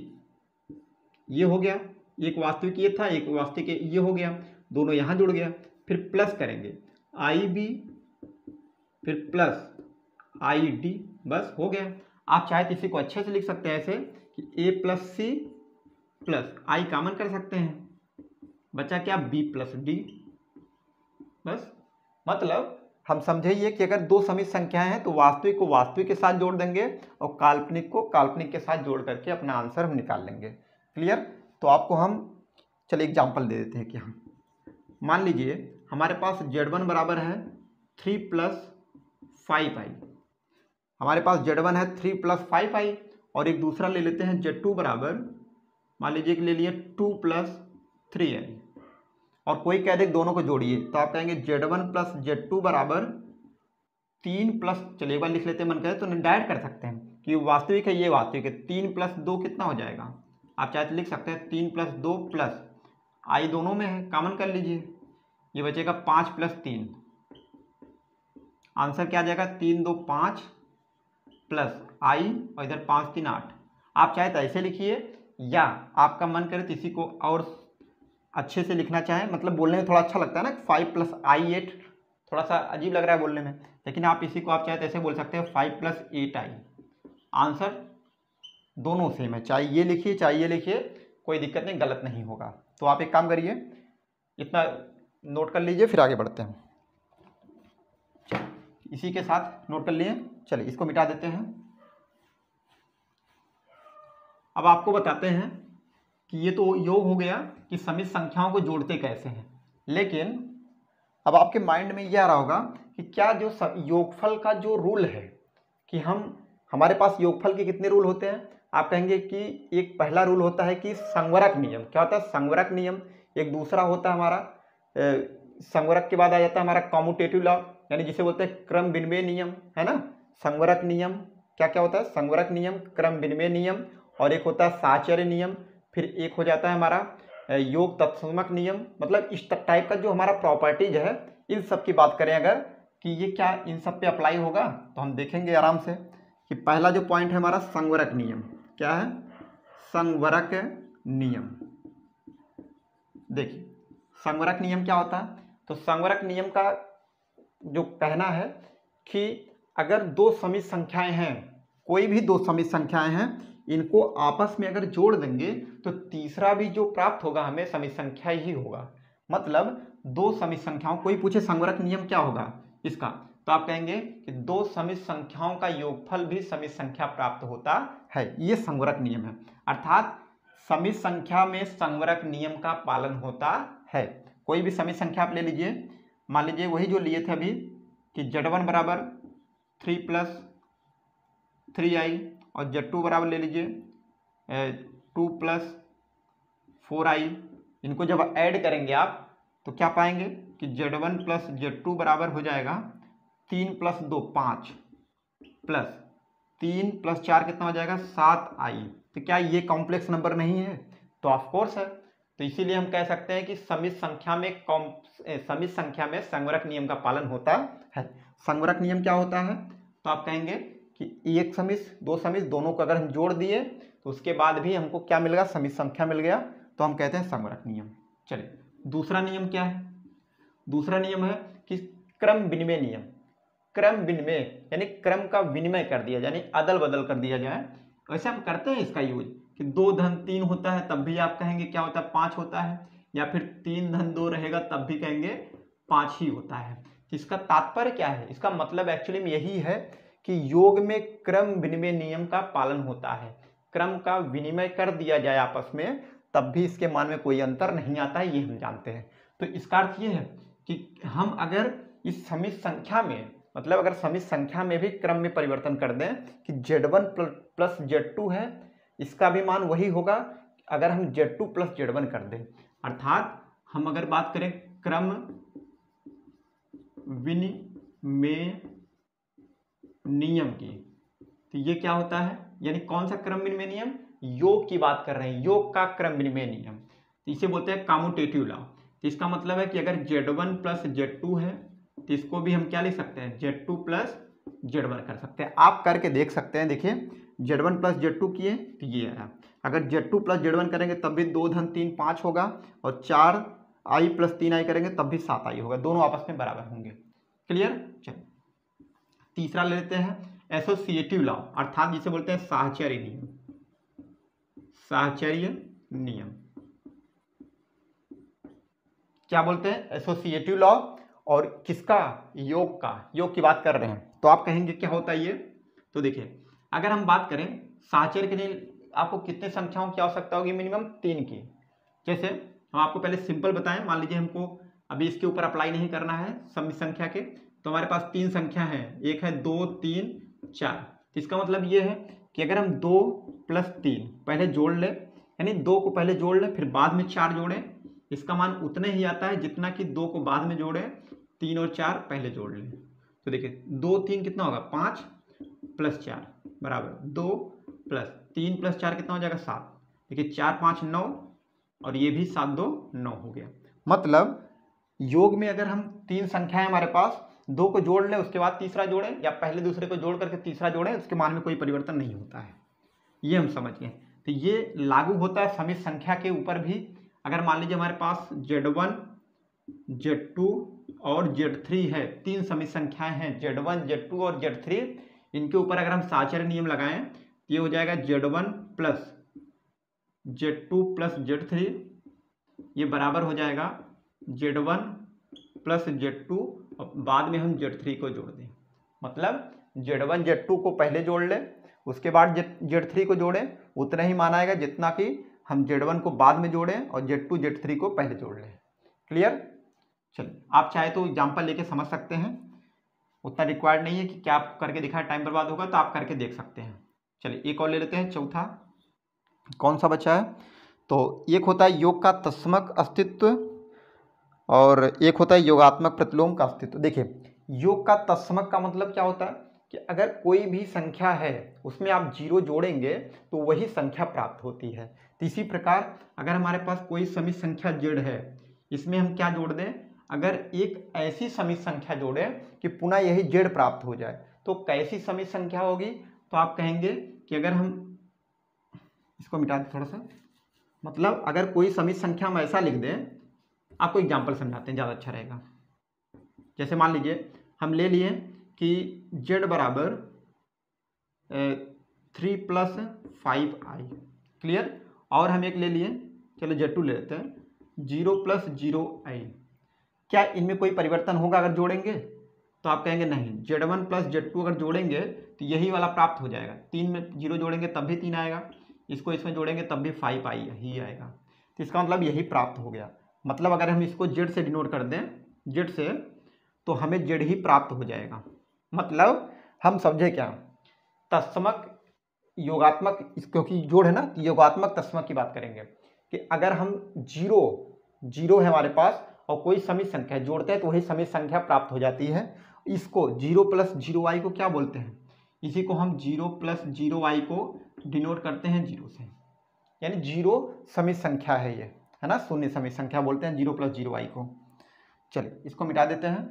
ये हो गया, एक वास्तविक ये था, एक वास्तविक ये हो गया, दोनों यहाँ जुड़ गया। फिर प्लस करेंगे आई बी, फिर प्लस आई डी, बस हो गया। आप चाहे तो इसी को अच्छे से लिख सकते हैं ऐसे कि ए प्लस सी प्लस आई कॉमन कर सकते हैं, बचा क्या, बी प्लस डी, बस। मतलब हम समझिए कि अगर 2 समित संख्याएं हैं तो वास्तविक को वास्तविक के साथ जोड़ देंगे और काल्पनिक को काल्पनिक के साथ जोड़ करके अपना आंसर हम निकाल लेंगे। क्लियर? तो आपको हम चलिए एग्जांपल दे देते हैं कि हम मान लीजिए हमारे पास Z1 बराबर है 3 प्लस 5i, हमारे पास Z1 है 3 प्लस 5i, और एक दूसरा ले लेते हैं Z2 बराबर, मान लीजिए कि ले लिए 2 प्लस 3i, और कोई कह दे दोनों को जोड़िए, तो आप कहेंगे Z1 प्लस Z2 बराबर 3 प्लस, चलिए एक बार लिख लेते हैं, मन करे तो डायरेक्ट कर सकते हैं कि वास्तविक है, ये वास्तविक है, 3 प्लस 2 कितना हो जाएगा, आप चाहे तो लिख सकते हैं 3 प्लस 2 प्लस आई दोनों में है, कॉमन कर लीजिए, ये बचेगा 5 प्लस 3, आंसर क्या आ जाएगा, 3 2 5 प्लस आई और इधर 5 3 8। आप चाहे तो ऐसे लिखिए, या आपका मन करे तो इसी को और अच्छे से लिखना चाहें, मतलब बोलने में थोड़ा अच्छा लगता है ना, 5 प्लस आई 8, थोड़ा सा अजीब लग रहा है बोलने में, लेकिन आप इसी को आप चाहे तो ऐसे बोल सकते हैं 5 प्लस 8i। आंसर दोनों सेम है, चाहे ये लिखिए चाहे ये लिखिए, कोई दिक्कत नहीं, गलत नहीं होगा। तो आप एक काम करिए, इतना नोट कर लीजिए, फिर आगे बढ़ते हैं। इसी के साथ नोट कर लिए, चलिए इसको मिटा देते हैं। अब आपको बताते हैं कि ये तो योग हो गया कि समित संख्याओं को जोड़ते कैसे हैं, लेकिन अब आपके माइंड में यह आ रहा होगा कि क्या जो योगफल का जो रूल है, कि हमारे पास योगफल के कितने रूल होते हैं। आप कहेंगे कि एक पहला रूल होता है कि संवरक नियम। क्या होता है? संवरक नियम। एक दूसरा होता है हमारा संवरक के बाद आ जाता है हमारा कॉम्यूटेटिव लॉ, यानी जिसे बोलते हैं क्रम विनिमय नियम, है ना। संवरक नियम क्या क्या होता है? संवरक नियम, क्रम विनिमय नियम, और एक होता है साहचर्य नियम। फिर एक हो जाता है हमारा योग तत्समक नियम। मतलब इस टाइप का जो हमारा प्रॉपर्टीज है, इन सब की बात करें अगर कि ये क्या इन सब पे अप्लाई होगा, तो हम देखेंगे आराम से कि पहला जो पॉइंट है हमारा संवरक नियम। क्या है? संवरक नियम। देखिए संवरक नियम क्या होता है, तो संवरक नियम का जो कहना है कि अगर 2 समित संख्याएं हैं, कोई भी 2 समित संख्याएं हैं, इनको आपस में अगर जोड़ देंगे तो तीसरा भी जो प्राप्त होगा हमें समित संख्या ही होगा। मतलब 2 समित संख्याओं, कोई पूछे संवरक नियम क्या होगा इसका, तो आप कहेंगे कि दो समित संख्याओं का योगफल भी समित संख्या प्राप्त होता है। ये संवरक नियम है, अर्थात समित संख्या में संवरक नियम का पालन होता है। कोई भी समित संख्या आप ले लीजिए, मान लीजिए वही जो लिए थे अभी कि Z1 बराबर 3 + 3i और Z2 बराबर ले लीजिए 2 + 4i। इनको जब ऐड करेंगे आप तो क्या पाएंगे कि Z1 + Z2 बराबर हो जाएगा 3 + 2 5 प्लस 3 + 4 कितना हो जाएगा 7i। तो क्या ये कॉम्प्लेक्स नंबर नहीं है? तो ऑफकोर्स है। तो इसीलिए हम कह सकते हैं कि समित संख्या में संवरक नियम का पालन होता है। संवरक नियम क्या होता है? तो आप कहेंगे कि एक समित दो समित दोनों को अगर हम जोड़ दिए तो उसके बाद भी हमको क्या मिल गया? समित संख्या मिल गया, तो हम कहते हैं संवरक नियम। चलिए दूसरा नियम क्या है? दूसरा नियम है कि क्रम विनिमय नियम। क्रम विनिमय यानी क्रम का विनिमय कर दिया, यानी अदल बदल कर दिया जाए। वैसे हम करते हैं इसका यूज कि 2 धन 3 होता है तब भी आप कहेंगे क्या होता है? 5 होता है, या फिर 3 धन 2 रहेगा तब भी कहेंगे 5 ही होता है। इसका तात्पर्य क्या है? इसका मतलब एक्चुअली में यही है कि योग में क्रम विनिमय नियम का पालन होता है। क्रम का विनिमय कर दिया जाए आपस में तब भी इसके मान में कोई अंतर नहीं आता है, ये हम जानते हैं। तो इसका अर्थ ये है कि हम अगर इस समित संख्या में, मतलब अगर समित संख्या में भी क्रम में परिवर्तन कर दें कि Z1 + Z2 है, इसका भी मान वही होगा अगर हम Z2 + Z1 कर दें। अर्थात हम अगर बात करें क्रम विनिमय नियम की, तो ये क्या होता है? यानी कौन सा क्रम विनिमय नियम? योग की बात कर रहे हैं, योग का क्रम विनिमय नियम। तो इसे बोलते हैं कम्यूटेटिव लॉ। तो इसका मतलब है कि अगर Z1 + Z2 है तो इसको भी हम क्या लिख सकते हैं? Z2 + Z1 कर सकते हैं। आप करके देख सकते हैं। देखिए Z1 + Z2 किए तो ये आया। अगर Z2 + Z1 करेंगे तब भी 2 धन 3 5 होगा, और 4i + 3i करेंगे तब भी 7i होगा, दोनों आपस में बराबर होंगे। क्लियर? चलिए तीसरा ले लेते हैं एसोसिएटिव लॉ, अर्थात जिसे बोलते हैं साहचर्य नियम। साहचर्य नियम क्या बोलते हैं? Associative law. और किसका? योग का। योग की बात कर रहे हैं तो आप कहेंगे क्या होता है ये? तो देखिए अगर हम बात करें साहचर्य के लिए आपको कितने संख्याओं की आवश्यकता होगी? मिनिमम 3 की। जैसे हम आपको पहले सिंपल बताएं, मान लीजिए हमको अभी इसके ऊपर अप्लाई नहीं करना है समित संख्या के, तो हमारे पास 3 संख्या है, एक है 2 3 4। तो इसका मतलब ये है कि अगर हम 2 + 3 पहले जोड़ ले, यानी 2 को पहले जोड़ ले फिर बाद में 4 जोड़े, इसका मान उतना ही आता है जितना कि 2 को बाद में जोड़े, 3 और 4 पहले जोड़ लें। तो देखिए 2 3 कितना होगा? 5 + 4 बराबर 2 + 3 + 4 कितना हो जाएगा? 7। देखिए 4 5 9 और ये भी 7 2 9 हो गया। मतलब योग में अगर हम 3 संख्याएं हमारे पास, 2 को जोड़ लें उसके बाद तीसरा जोड़ें, या पहले दूसरे को जोड़ करके तीसरा जोड़ें, उसके मान में कोई परिवर्तन नहीं होता है। ये हम समझ गए। तो ये लागू होता है समित संख्या के ऊपर भी। अगर मान लीजिए हमारे पास Z1 Z2 और Z3 है, 3 समित संख्याएं हैं Z1 Z2 और Z3, इनके ऊपर अगर हम साहचर्य नियम लगाएं तो ये हो जाएगा Z1 + Z2 + Z3, ये बराबर हो जाएगा Z1 + Z2 और बाद में हम Z3 को जोड़ दें। मतलब Z1 Z2 को पहले जोड़ लें, उसके बाद Z3 को जोड़ें, उतना ही मान आएगा जितना कि हम Z1 को बाद में जोड़ें और Z2 Z3 को पहले जोड़ लें। क्लियर? चलिए आप चाहे तो एग्जाम्पल लेके समझ सकते हैं, उतना रिक्वायर्ड नहीं है कि क्या आप करके दिखाएं, टाइम बर्बाद होगा, तो आप करके देख सकते हैं। चलिए एक और ले लेते हैं, चौथा कौन सा बचा है? तो एक होता है योग का तत्समक अस्तित्व और एक होता है योगात्मक प्रतिलोम का अस्तित्व। देखिए योग का तत्समक का मतलब क्या होता है कि अगर कोई भी संख्या है उसमें आप 0 जोड़ेंगे तो वही संख्या प्राप्त होती है। तो इसी प्रकार अगर हमारे पास कोई समित संख्या Z है, इसमें हम क्या जोड़ दें? अगर एक ऐसी समित संख्या जोड़ें कि पुनः यही Z प्राप्त हो जाए, तो कैसी समित संख्या होगी? तो आप कहेंगे कि अगर हम इसको मिटा दें थोड़ा सा, मतलब अगर कोई समित संख्या हम ऐसा लिख दें, आपको एग्जाम्पल समझाते हैं ज़्यादा अच्छा रहेगा। जैसे मान लीजिए हम ले लिए कि Z बराबर 3 + 5i। क्लियर? और हम एक ले लिए, चलो Z2 ले लेते हैं, 0 + 0i। क्या इनमें कोई परिवर्तन होगा अगर जोड़ेंगे? तो आप कहेंगे नहीं, Z1 प्लस Z2 अगर जोड़ेंगे तो यही वाला प्राप्त हो जाएगा। 3 में 0 जोड़ेंगे तब भी 3 आएगा, इसको इसमें जोड़ेंगे तब भी 5 ही आएगा। तो इसका मतलब यही प्राप्त हो गया। मतलब अगर हम इसको Z से डिनोट कर दें, Z से, तो हमें Z ही प्राप्त हो जाएगा। मतलब हम समझे क्या, तत्समक योगात्मक, क्योंकि जोड़ है ना, तो योगात्मक तत्समक की बात करेंगे कि अगर हम जीरो है हमारे पास और कोई समित संख्या जोड़ते हैं तो वही समित संख्या प्राप्त हो जाती है। इसको 0 प्लस 0y को क्या बोलते हैं, इसी को हम 0 प्लस 0y को डिनोट करते हैं 0 से, यानी 0 समित संख्या है ये, है ना, शून्य समित संख्या बोलते हैं 0 प्लस 0y को। चलिए इसको मिटा देते हैं।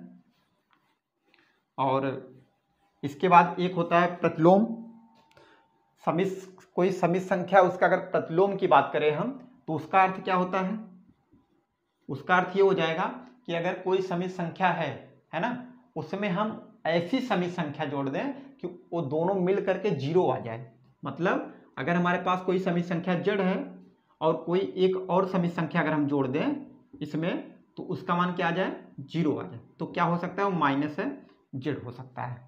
और इसके बाद एक होता है प्रतिलोम। कोई समित संख्या, उसका अगर प्रतिलोम की बात करें हम, तो उसका अर्थ क्या होता है, उसका अर्थ ये हो जाएगा कि अगर कोई समित संख्या है ना, उसमें हम ऐसी समित संख्या जोड़ दें कि वो दोनों मिल करके 0 आ जाए। मतलब अगर हमारे पास कोई समित संख्या Z है और कोई एक और समित संख्या अगर हम जोड़ दें इसमें, तो उसका मान क्या आ जाए, 0 आ जाए। तो क्या हो सकता है, वो माइनस Z हो सकता है।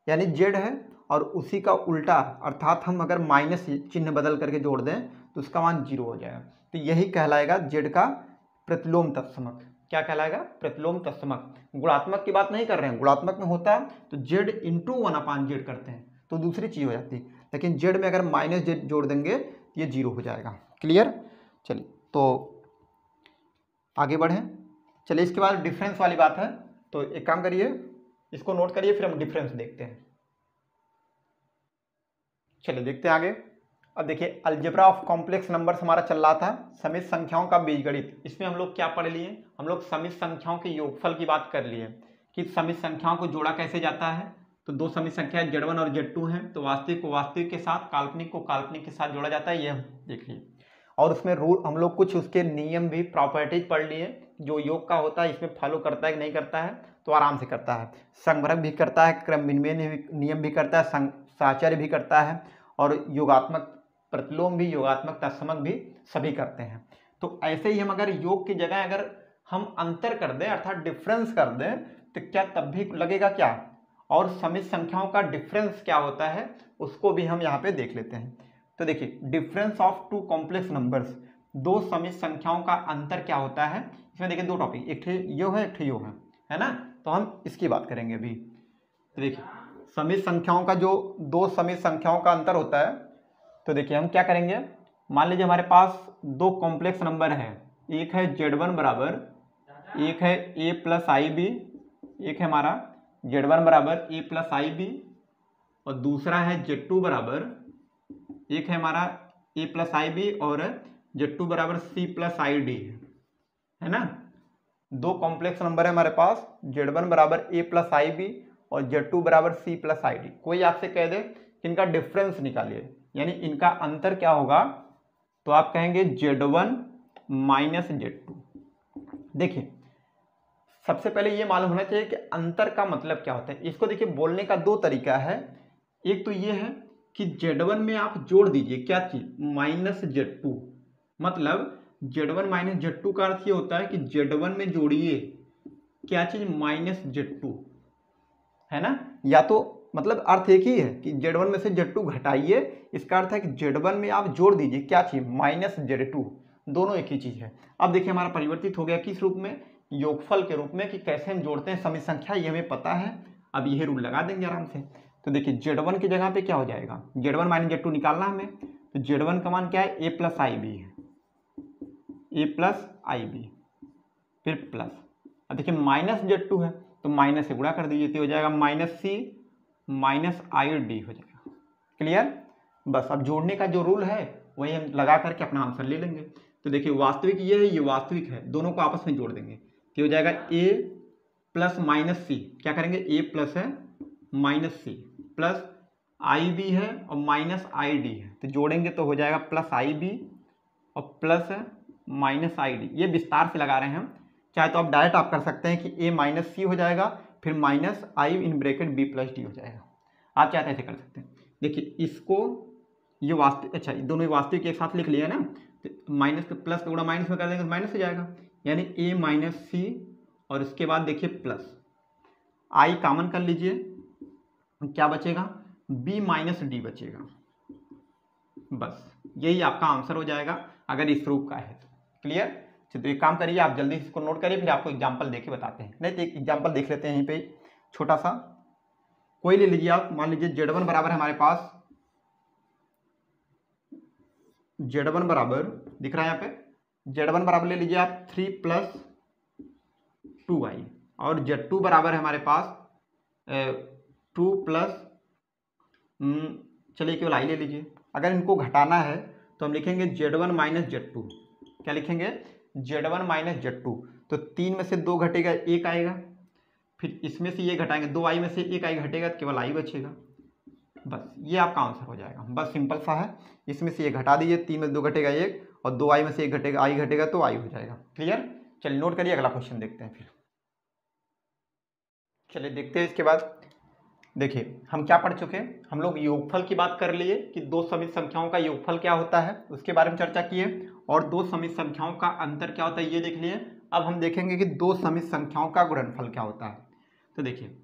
यानी Z है और उसी का उल्टा, अर्थात हम अगर माइनस चिन्ह बदल करके जोड़ दें तो उसका मान 0 हो जाएगा। तो यही कहलाएगा Z का प्रतिलोम तत्समक। क्या कहलाएगा, प्रतिलोम तत्समक। गुणात्मक की बात नहीं कर रहे हैं, गुणात्मक में होता तो Z इंटू 1/Z करते हैं तो दूसरी चीज़ हो जाती, लेकिन Z में अगर माइनस Z जोड़ देंगे तो ये 0 हो जाएगा। क्लियर। चलिए तो आगे बढ़ें। चलिए इसके बाद डिफरेंस वाली बात है, तो एक काम करिए, इसको नोट करिए, फिर हम डिफरेंस देखते हैं। चलिए देखते हैं आगे। अब देखिए, अलजेब्रा ऑफ कॉम्प्लेक्स नंबर्स हमारा चल रहा था, समित संख्याओं का बीजगणित। इसमें हम लोग क्या पढ़ लिए, हम लोग समित संख्याओं के योगफल की बात कर लिए कि समित संख्याओं को जोड़ा कैसे जाता है। तो दो समित संख्याएं Z1 और Z2 हैं, तो वास्तविक को वास्तविक के साथ, काल्पनिक को काल्पनिक के साथ जोड़ा जाता है, ये हम देख लिए। और उसमें रूल हम लोग कुछ उसके नियम भी, प्रॉपर्टीज पढ़ लिए, जो योग का होता है इसमें फॉलो करता है कि नहीं करता है, तो आराम से करता है। संभरक भी करता है, क्रम विनिमय नियम भी करता है, साहचर्य भी करता है, और योगात्मक प्रतिलोम भी, योगात्मक तत्समक भी सभी करते हैं। तो ऐसे ही हम अगर योग की जगह अगर हम अंतर कर दें, अर्थात डिफरेंस कर दें, तो क्या तब भी लगेगा क्या, और समित संख्याओं का डिफरेंस क्या होता है उसको भी हम यहाँ पे देख लेते हैं। तो देखिए, difference of two complex numbers, दो समित संख्याओं का अंतर क्या होता है। इसमें देखिए दो टॉपिक, एक यो है, एक यो है ना, तो हम इसकी बात करेंगे अभी। तो देखिए, समित संख्याओं का जो दो समित संख्याओं का अंतर होता है, तो देखिए हम क्या करेंगे, मान लीजिए हमारे पास दो कॉम्प्लेक्स नंबर हैं, एक है Z1 बराबर, एक है a प्लस आई बी, एक है हमारा Z1 बराबर a प्लस आई बी, और दूसरा है Z2 बराबर, एक है हमारा a प्लस आई बी और Z2 बराबर c प्लस आई डी, है ना। दो कॉम्प्लेक्स नंबर है हमारे पास, Z1 बराबर a प्लस आई बी और Z2 बराबर c प्लस आई डी। कोई आपसे कह दे कि इनका डिफरेंस निकालिए, यानी इनका अंतर क्या होगा, तो आप कहेंगे Z1 माइनस Z2। देखिए, सबसे पहले ये मालूम होना चाहिए कि अंतर का मतलब क्या होता है। इसको देखिए, बोलने का दो तरीका है। एक तो ये है कि Z1 में आप जोड़ दीजिए क्या चीज, माइनस Z2, मतलब Z1 माइनस Z2 का अर्थ ये होता है कि Z1 में जोड़िए क्या चीज, माइनस Z2, है ना। या तो मतलब अर्थ एक ही है कि Z1 में से Z2 घटाइए, इसका अर्थ है कि Z1 में आप जोड़ दीजिए क्या चीज, माइनस Z2, दोनों एक ही चीज है। अब देखिए हमारा परिवर्तित हो गया किस रूप में, योगफल के रूप में, कि कैसे हम जोड़ते हैं समित संख्या, ये हमें पता है। अब यही रूल लगा देंगे आराम से। तो देखिए Z1 की जगह पे क्या हो जाएगा, Z1 माइनस Z2 निकालना हमें, तो Z1 का मान क्या है, a प्लस आई बी है, a प्लस आई बी, फिर प्लस, अब देखिए माइनस Z2 है तो माइनस से गुणा कर दीजिए, तो हो जाएगा minus c minus I D हो जाएगा। क्लियर। बस अब जोड़ने का जो रूल है वही हम लगा करके अपना आंसर ले लेंगे। तो देखिए वास्तविक ये है, ये वास्तविक है, दोनों को आपस में जोड़ देंगे तो हो जाएगा a प्लस माइनस सी, क्या करेंगे, a प्लस है minus C plus i b है और माइनस आई डी है, तो जोड़ेंगे तो हो जाएगा प्लस आई बी और प्लस माइनस आई डी। ये विस्तार से लगा रहे हैं हम, चाहे तो आप डायरेक्ट आप कर सकते हैं कि a माइनस सी हो जाएगा, फिर minus I in bracket b plus D हो जाएगा, आप चाहते ऐसे कर सकते हैं। देखिए इसको ये वास्तविक, अच्छा दोनों वास्तविक एक साथ लिख लिया ना, तो माइनस के प्लस का गुणा माइनस में कर देंगे तो माइनस हो जाएगा, यानी a माइनस सी और इसके बाद देखिए प्लस। आई कॉमन कर लीजिए, क्या बचेगा, बी माइनस डी बचेगा। बस यही आपका आंसर हो जाएगा अगर इस प्रूफ का है तो। क्लियर? तो एक काम करिए, आप जल्दी इसको नोट करिए, फिर आपको एग्जाम्पल देके बताते हैं। नहीं तो एक एग्जाम्पल देख लेते हैं यहीं पे छोटा सा। कोई ले लीजिए आप, मान लीजिए Z1 बराबर हमारे पास, Z1 बराबर दिख रहा है यहाँ पे, Z1 बराबर ले लीजिए आप 3 + 2i, और Z2 बराबर है हमारे पास 2 + चलिए केवल आई ले लीजिए। अगर इनको घटाना है तो हम लिखेंगे Z1 माइनस Z2। क्या लिखेंगे? Z1 minus Z2। तो 3 में से 2 घटेगा, 1 आएगा, फिर इसमें से ये घटाएंगे, 2i में से 1i घटेगा तो केवल i बचेगा। बस ये आपका आंसर हो जाएगा। बस सिंपल सा है, इसमें से ये घटा दीजिए, 3 में 2 घटेगा 1, और 2i में से 1 घटेगा, i घटेगा तो i हो जाएगा। क्लियर? चलिए नोट करिए, अगला क्वेश्चन देखते हैं फिर। चलिए देखते हैं इसके बाद। देखिए हम क्या पढ़ चुके हैं, हम लोग योगफल की बात कर लिए कि दो समित संख्याओं का योगफल क्या होता है, उसके बारे में चर्चा किए, और दो समित संख्याओं का अंतर क्या होता है ये देख लिए। अब हम देखेंगे कि दो समित संख्याओं का गुणनफल क्या होता है। तो देखिए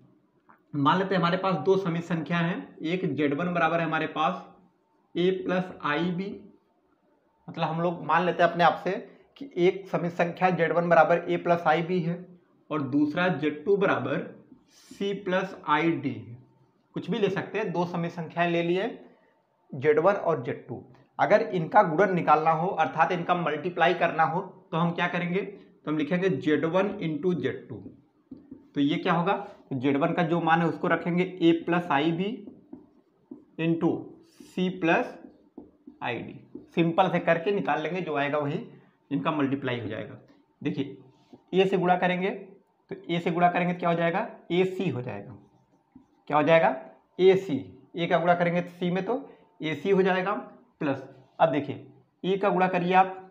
मान लेते हैं हमारे पास दो समित संख्या हैं, एक Z1 बराबर है हमारे पास a + IB, मतलब हम लोग मान लेते हैं अपने आप से कि एक समित संख्या Z1 बराबर a + IB है, और दूसरा Z2 बराबर C + ID है। कुछ भी ले सकते हैं, दो समित संख्याएं ले लिए Z1 और Z2। अगर इनका गुणन निकालना हो, अर्थात इनका मल्टीप्लाई करना हो, तो हम क्या करेंगे, तो हम लिखेंगे Z1 × Z2। तो ये क्या होगा, Z1 का जो मान है उसको रखेंगे a + IB × C + ID। Simple से करके निकाल लेंगे, जो आएगा वही इनका मल्टीप्लाई हो जाएगा। देखिए a से गुणा करेंगे, तो a से गुणा करेंगे तो क्या हो जाएगा, AC हो जाएगा। क्या हो जाएगा, AC। a का गुणा करेंगे तो C में, तो AC हो जाएगा प्लस। अब देखिए a का गुणा करिए आप,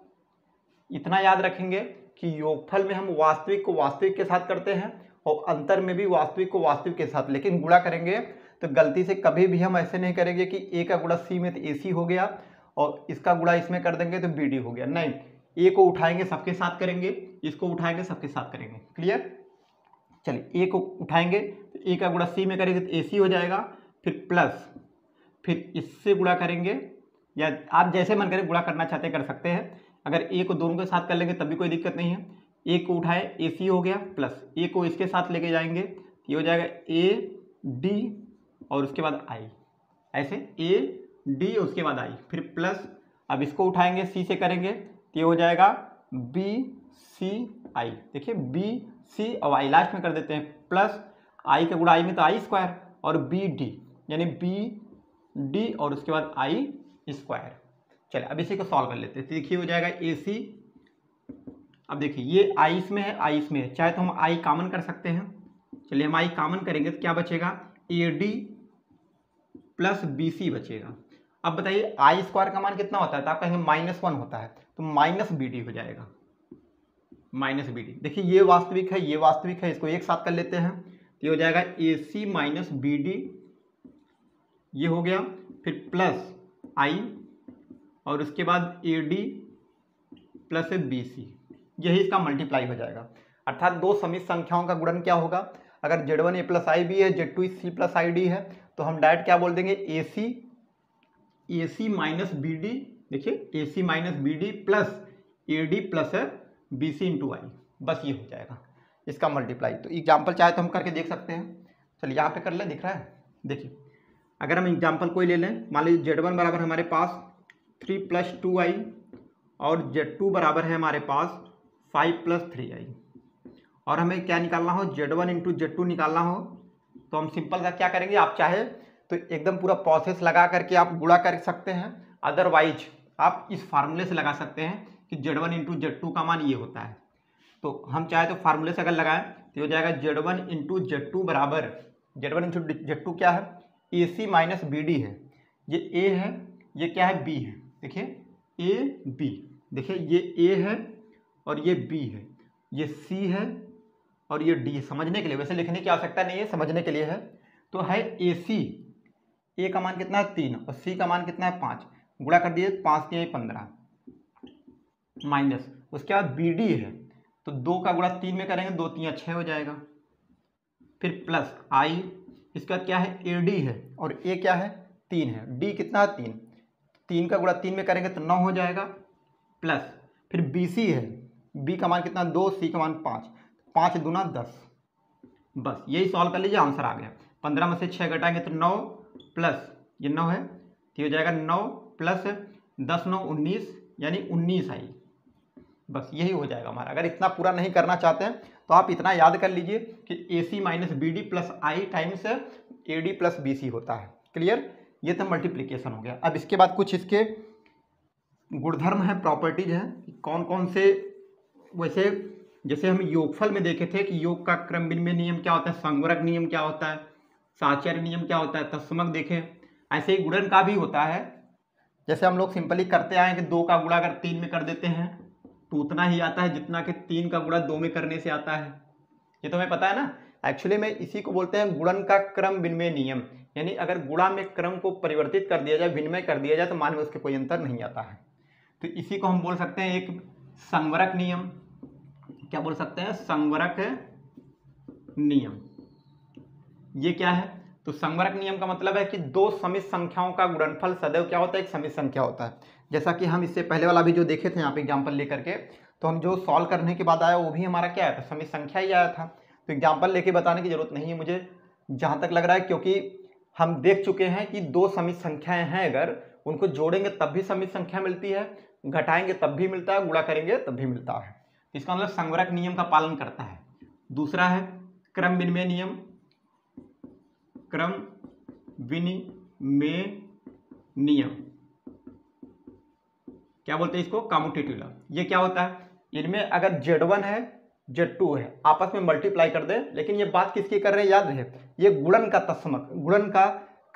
इतना याद रखेंगे कि योगफल में हम वास्तविक को वास्तविक के साथ करते हैं, और अंतर में भी वास्तविक को वास्तविक के साथ, लेकिन गुणा करेंगे तो गलती से कभी भी हम ऐसे नहीं करेंगे कि a का गुणा C में तो AC हो गया, और इसका गुणा इसमें कर देंगे तो BD हो गया। नहीं, a को उठाएंगे सबके साथ करेंगे, इसको उठाएंगे सबके साथ करेंगे। क्लियर? चलिए a को उठाएंगे तो a का गुणा C में करेंगे तो AC हो जाएगा, फिर प्लस, फिर इससे गुणा करेंगे, या आप जैसे मन करें गुणा करना चाहते कर सकते हैं। अगर a को दोनों के साथ कर लेंगे तब भी कोई दिक्कत नहीं है। a को उठाए AC हो गया, प्लस a को इसके साथ लेके जाएंगे, ये हो जाएगा AD और उसके बाद I, ऐसे AD और उसके बाद I, फिर प्लस, अब इसको उठाएंगे C से करेंगे तो ये हो जाएगा BCI। देखिए BC और I लास्ट में कर देते हैं, प्लस I का गुणा I में तो I² और BD, यानी BD और उसके बाद I²। चलिए अब इसी को सॉल्व कर लेते हैं। तो देखिए हो जाएगा AC। अब देखिए ये I इसमें है, I इसमें है, चाहे तो हम I कॉमन कर सकते हैं। चलिए हम I कॉमन करेंगे तो क्या बचेगा, AD + BC बचेगा। अब बताइए I² का मान कितना होता है, तो आप कहेंगे -1 होता है, तो -BD हो जाएगा, -BD। देखिए ये वास्तविक है, ये वास्तविक है, इसको एक साथ कर लेते हैं तो ये हो जाएगा AC - BD, ये हो गया, फिर प्लस I और उसके बाद AD + BC, यही इसका मल्टीप्लाई हो जाएगा। अर्थात दो समित संख्याओं का गुणन क्या होगा, अगर Z1 a + IB है, Z2 C + ID है, तो हम डायरेक्ट क्या बोल देंगे, AC - BD। देखिए AC - BD plus AD + BC × I, बस ये हो जाएगा इसका मल्टीप्लाई। तो एग्जाम्पल चाहे तो हम करके देख सकते हैं। चलिए यहाँ पे कर ले, दिख रहा है। देखिए अगर हम एग्जाम्पल कोई ले लें, मान लीजिए Z1 बराबर हमारे पास 3 + 2i, और Z2 बराबर है हमारे पास 5 + 3i, और हमें क्या निकालना हो, Z1 × Z2 निकालना हो, तो हम सिंपल सा क्या करेंगे, आप चाहे तो एकदम पूरा प्रोसेस लगा करके आप गुणा कर सकते हैं, अदरवाइज आप इस फार्मूले से लगा सकते हैं कि Z1 × Z2 का मान ये होता है। तो हम चाहे तो फार्मूले से अगर लगाएं तो हो जाएगा Z1 × Z2 बराबर, Z1 × Z2 क्या है, AC - BD है, ये A है, ये क्या है, B है। देखिए AB, देखिए ये A है और ये B है, ये C है और ये D है। समझने के लिए, वैसे लिखने की आवश्यकता नहीं है, समझने के लिए है। तो है AC, A का मान कितना है 3 और C का मान कितना है 5, गुणा कर दिए 5 × 3 = 15, माइनस उसके बाद BD है, तो 2 का गुणा 3 में करेंगे, 2 × 3 = 6 हो जाएगा। फिर प्लस आई, इसका क्या है ए डी है, और ए क्या है 3 है, डी कितना है 3, 3 का गुणा 3 में करेंगे तो 9 हो जाएगा, प्लस फिर बी सी है, बी का मान कितना 2, सी का मान 5, 5 दूना 10, बस यही सॉल्व कर लीजिए, आंसर आ गया। 15 में से 6 घटाएंगे तो 9 प्लस ये 9 है तो हो जाएगा 9 प्लस 10 9 19, यानी 19 आई, बस यही हो जाएगा हमारा। अगर इतना पूरा नहीं करना चाहते हैं तो आप इतना याद कर लीजिए कि A C minus B D plus i times A D plus B C होता है। क्लियर, ये तो मल्टीप्लिकेशन हो गया। अब इसके बाद कुछ इसके गुणधर्म है, प्रॉपर्टीज हैं, कौन कौन से, वैसे जैसे हम योगफल में देखे थे कि योग का क्रम विनिमय नियम क्या होता है, संवरक नियम क्या होता है, साहचर्य नियम क्या होता है, तत्समक देखें, ऐसे ही गुणन का भी होता है। जैसे हम लोग सिंपली करते आए कि 2 का गुणा अगर 3 में कर देते हैं तो उतना ही आता है जितना कि 3 का गुणा 2 में करने से आता है, ये तो हमें पता है ना। एक्चुअली में इसी को बोलते हैं गुणन का क्रम विनिमय नियम, यानी अगर गुणा में क्रम को परिवर्तित कर दिया जाए, विनिमय कर दिया जाए तो मान में उसके कोई अंतर नहीं आता है। तो इसी को हम बोल सकते हैं एक संवरक नियम, क्या बोल सकते हैं, संवरक नियम। ये क्या है, तो संवरक नियम का मतलब है कि दो समित संख्याओं का गुणनफल सदैव क्या होता है, एक समित संख्या होता है। जैसा कि हम इससे पहले वाला भी जो देखे थे यहाँ पे एग्जाम्पल लेकर के, तो हम जो सॉल्व करने के बाद आया वो भी हमारा क्या आया था, समित संख्या ही आया था। तो एग्जाम्पल लेके बताने की जरूरत नहीं है मुझे, जहाँ तक लग रहा है, क्योंकि हम देख चुके हैं कि दो समित संख्याएं हैं, अगर उनको जोड़ेंगे तब भी समित संख्या मिलती है, घटाएंगे तब भी मिलता है, गुणा करेंगे तब भी मिलता है। इसका मतलब संवरक नियम का पालन करता है। दूसरा है क्रम विनिमय नियम, क्रम विनिमय नियम क्या बोलते हैं इसको, कम्यूटेटिव लॉ। ये क्या होता है, इनमें अगर Z1 है Z2 है, आपस में मल्टीप्लाई कर दे, लेकिन ये बात किसकी कर रहे हैं याद रहे, ये गुणन का तत्समक, गुणन का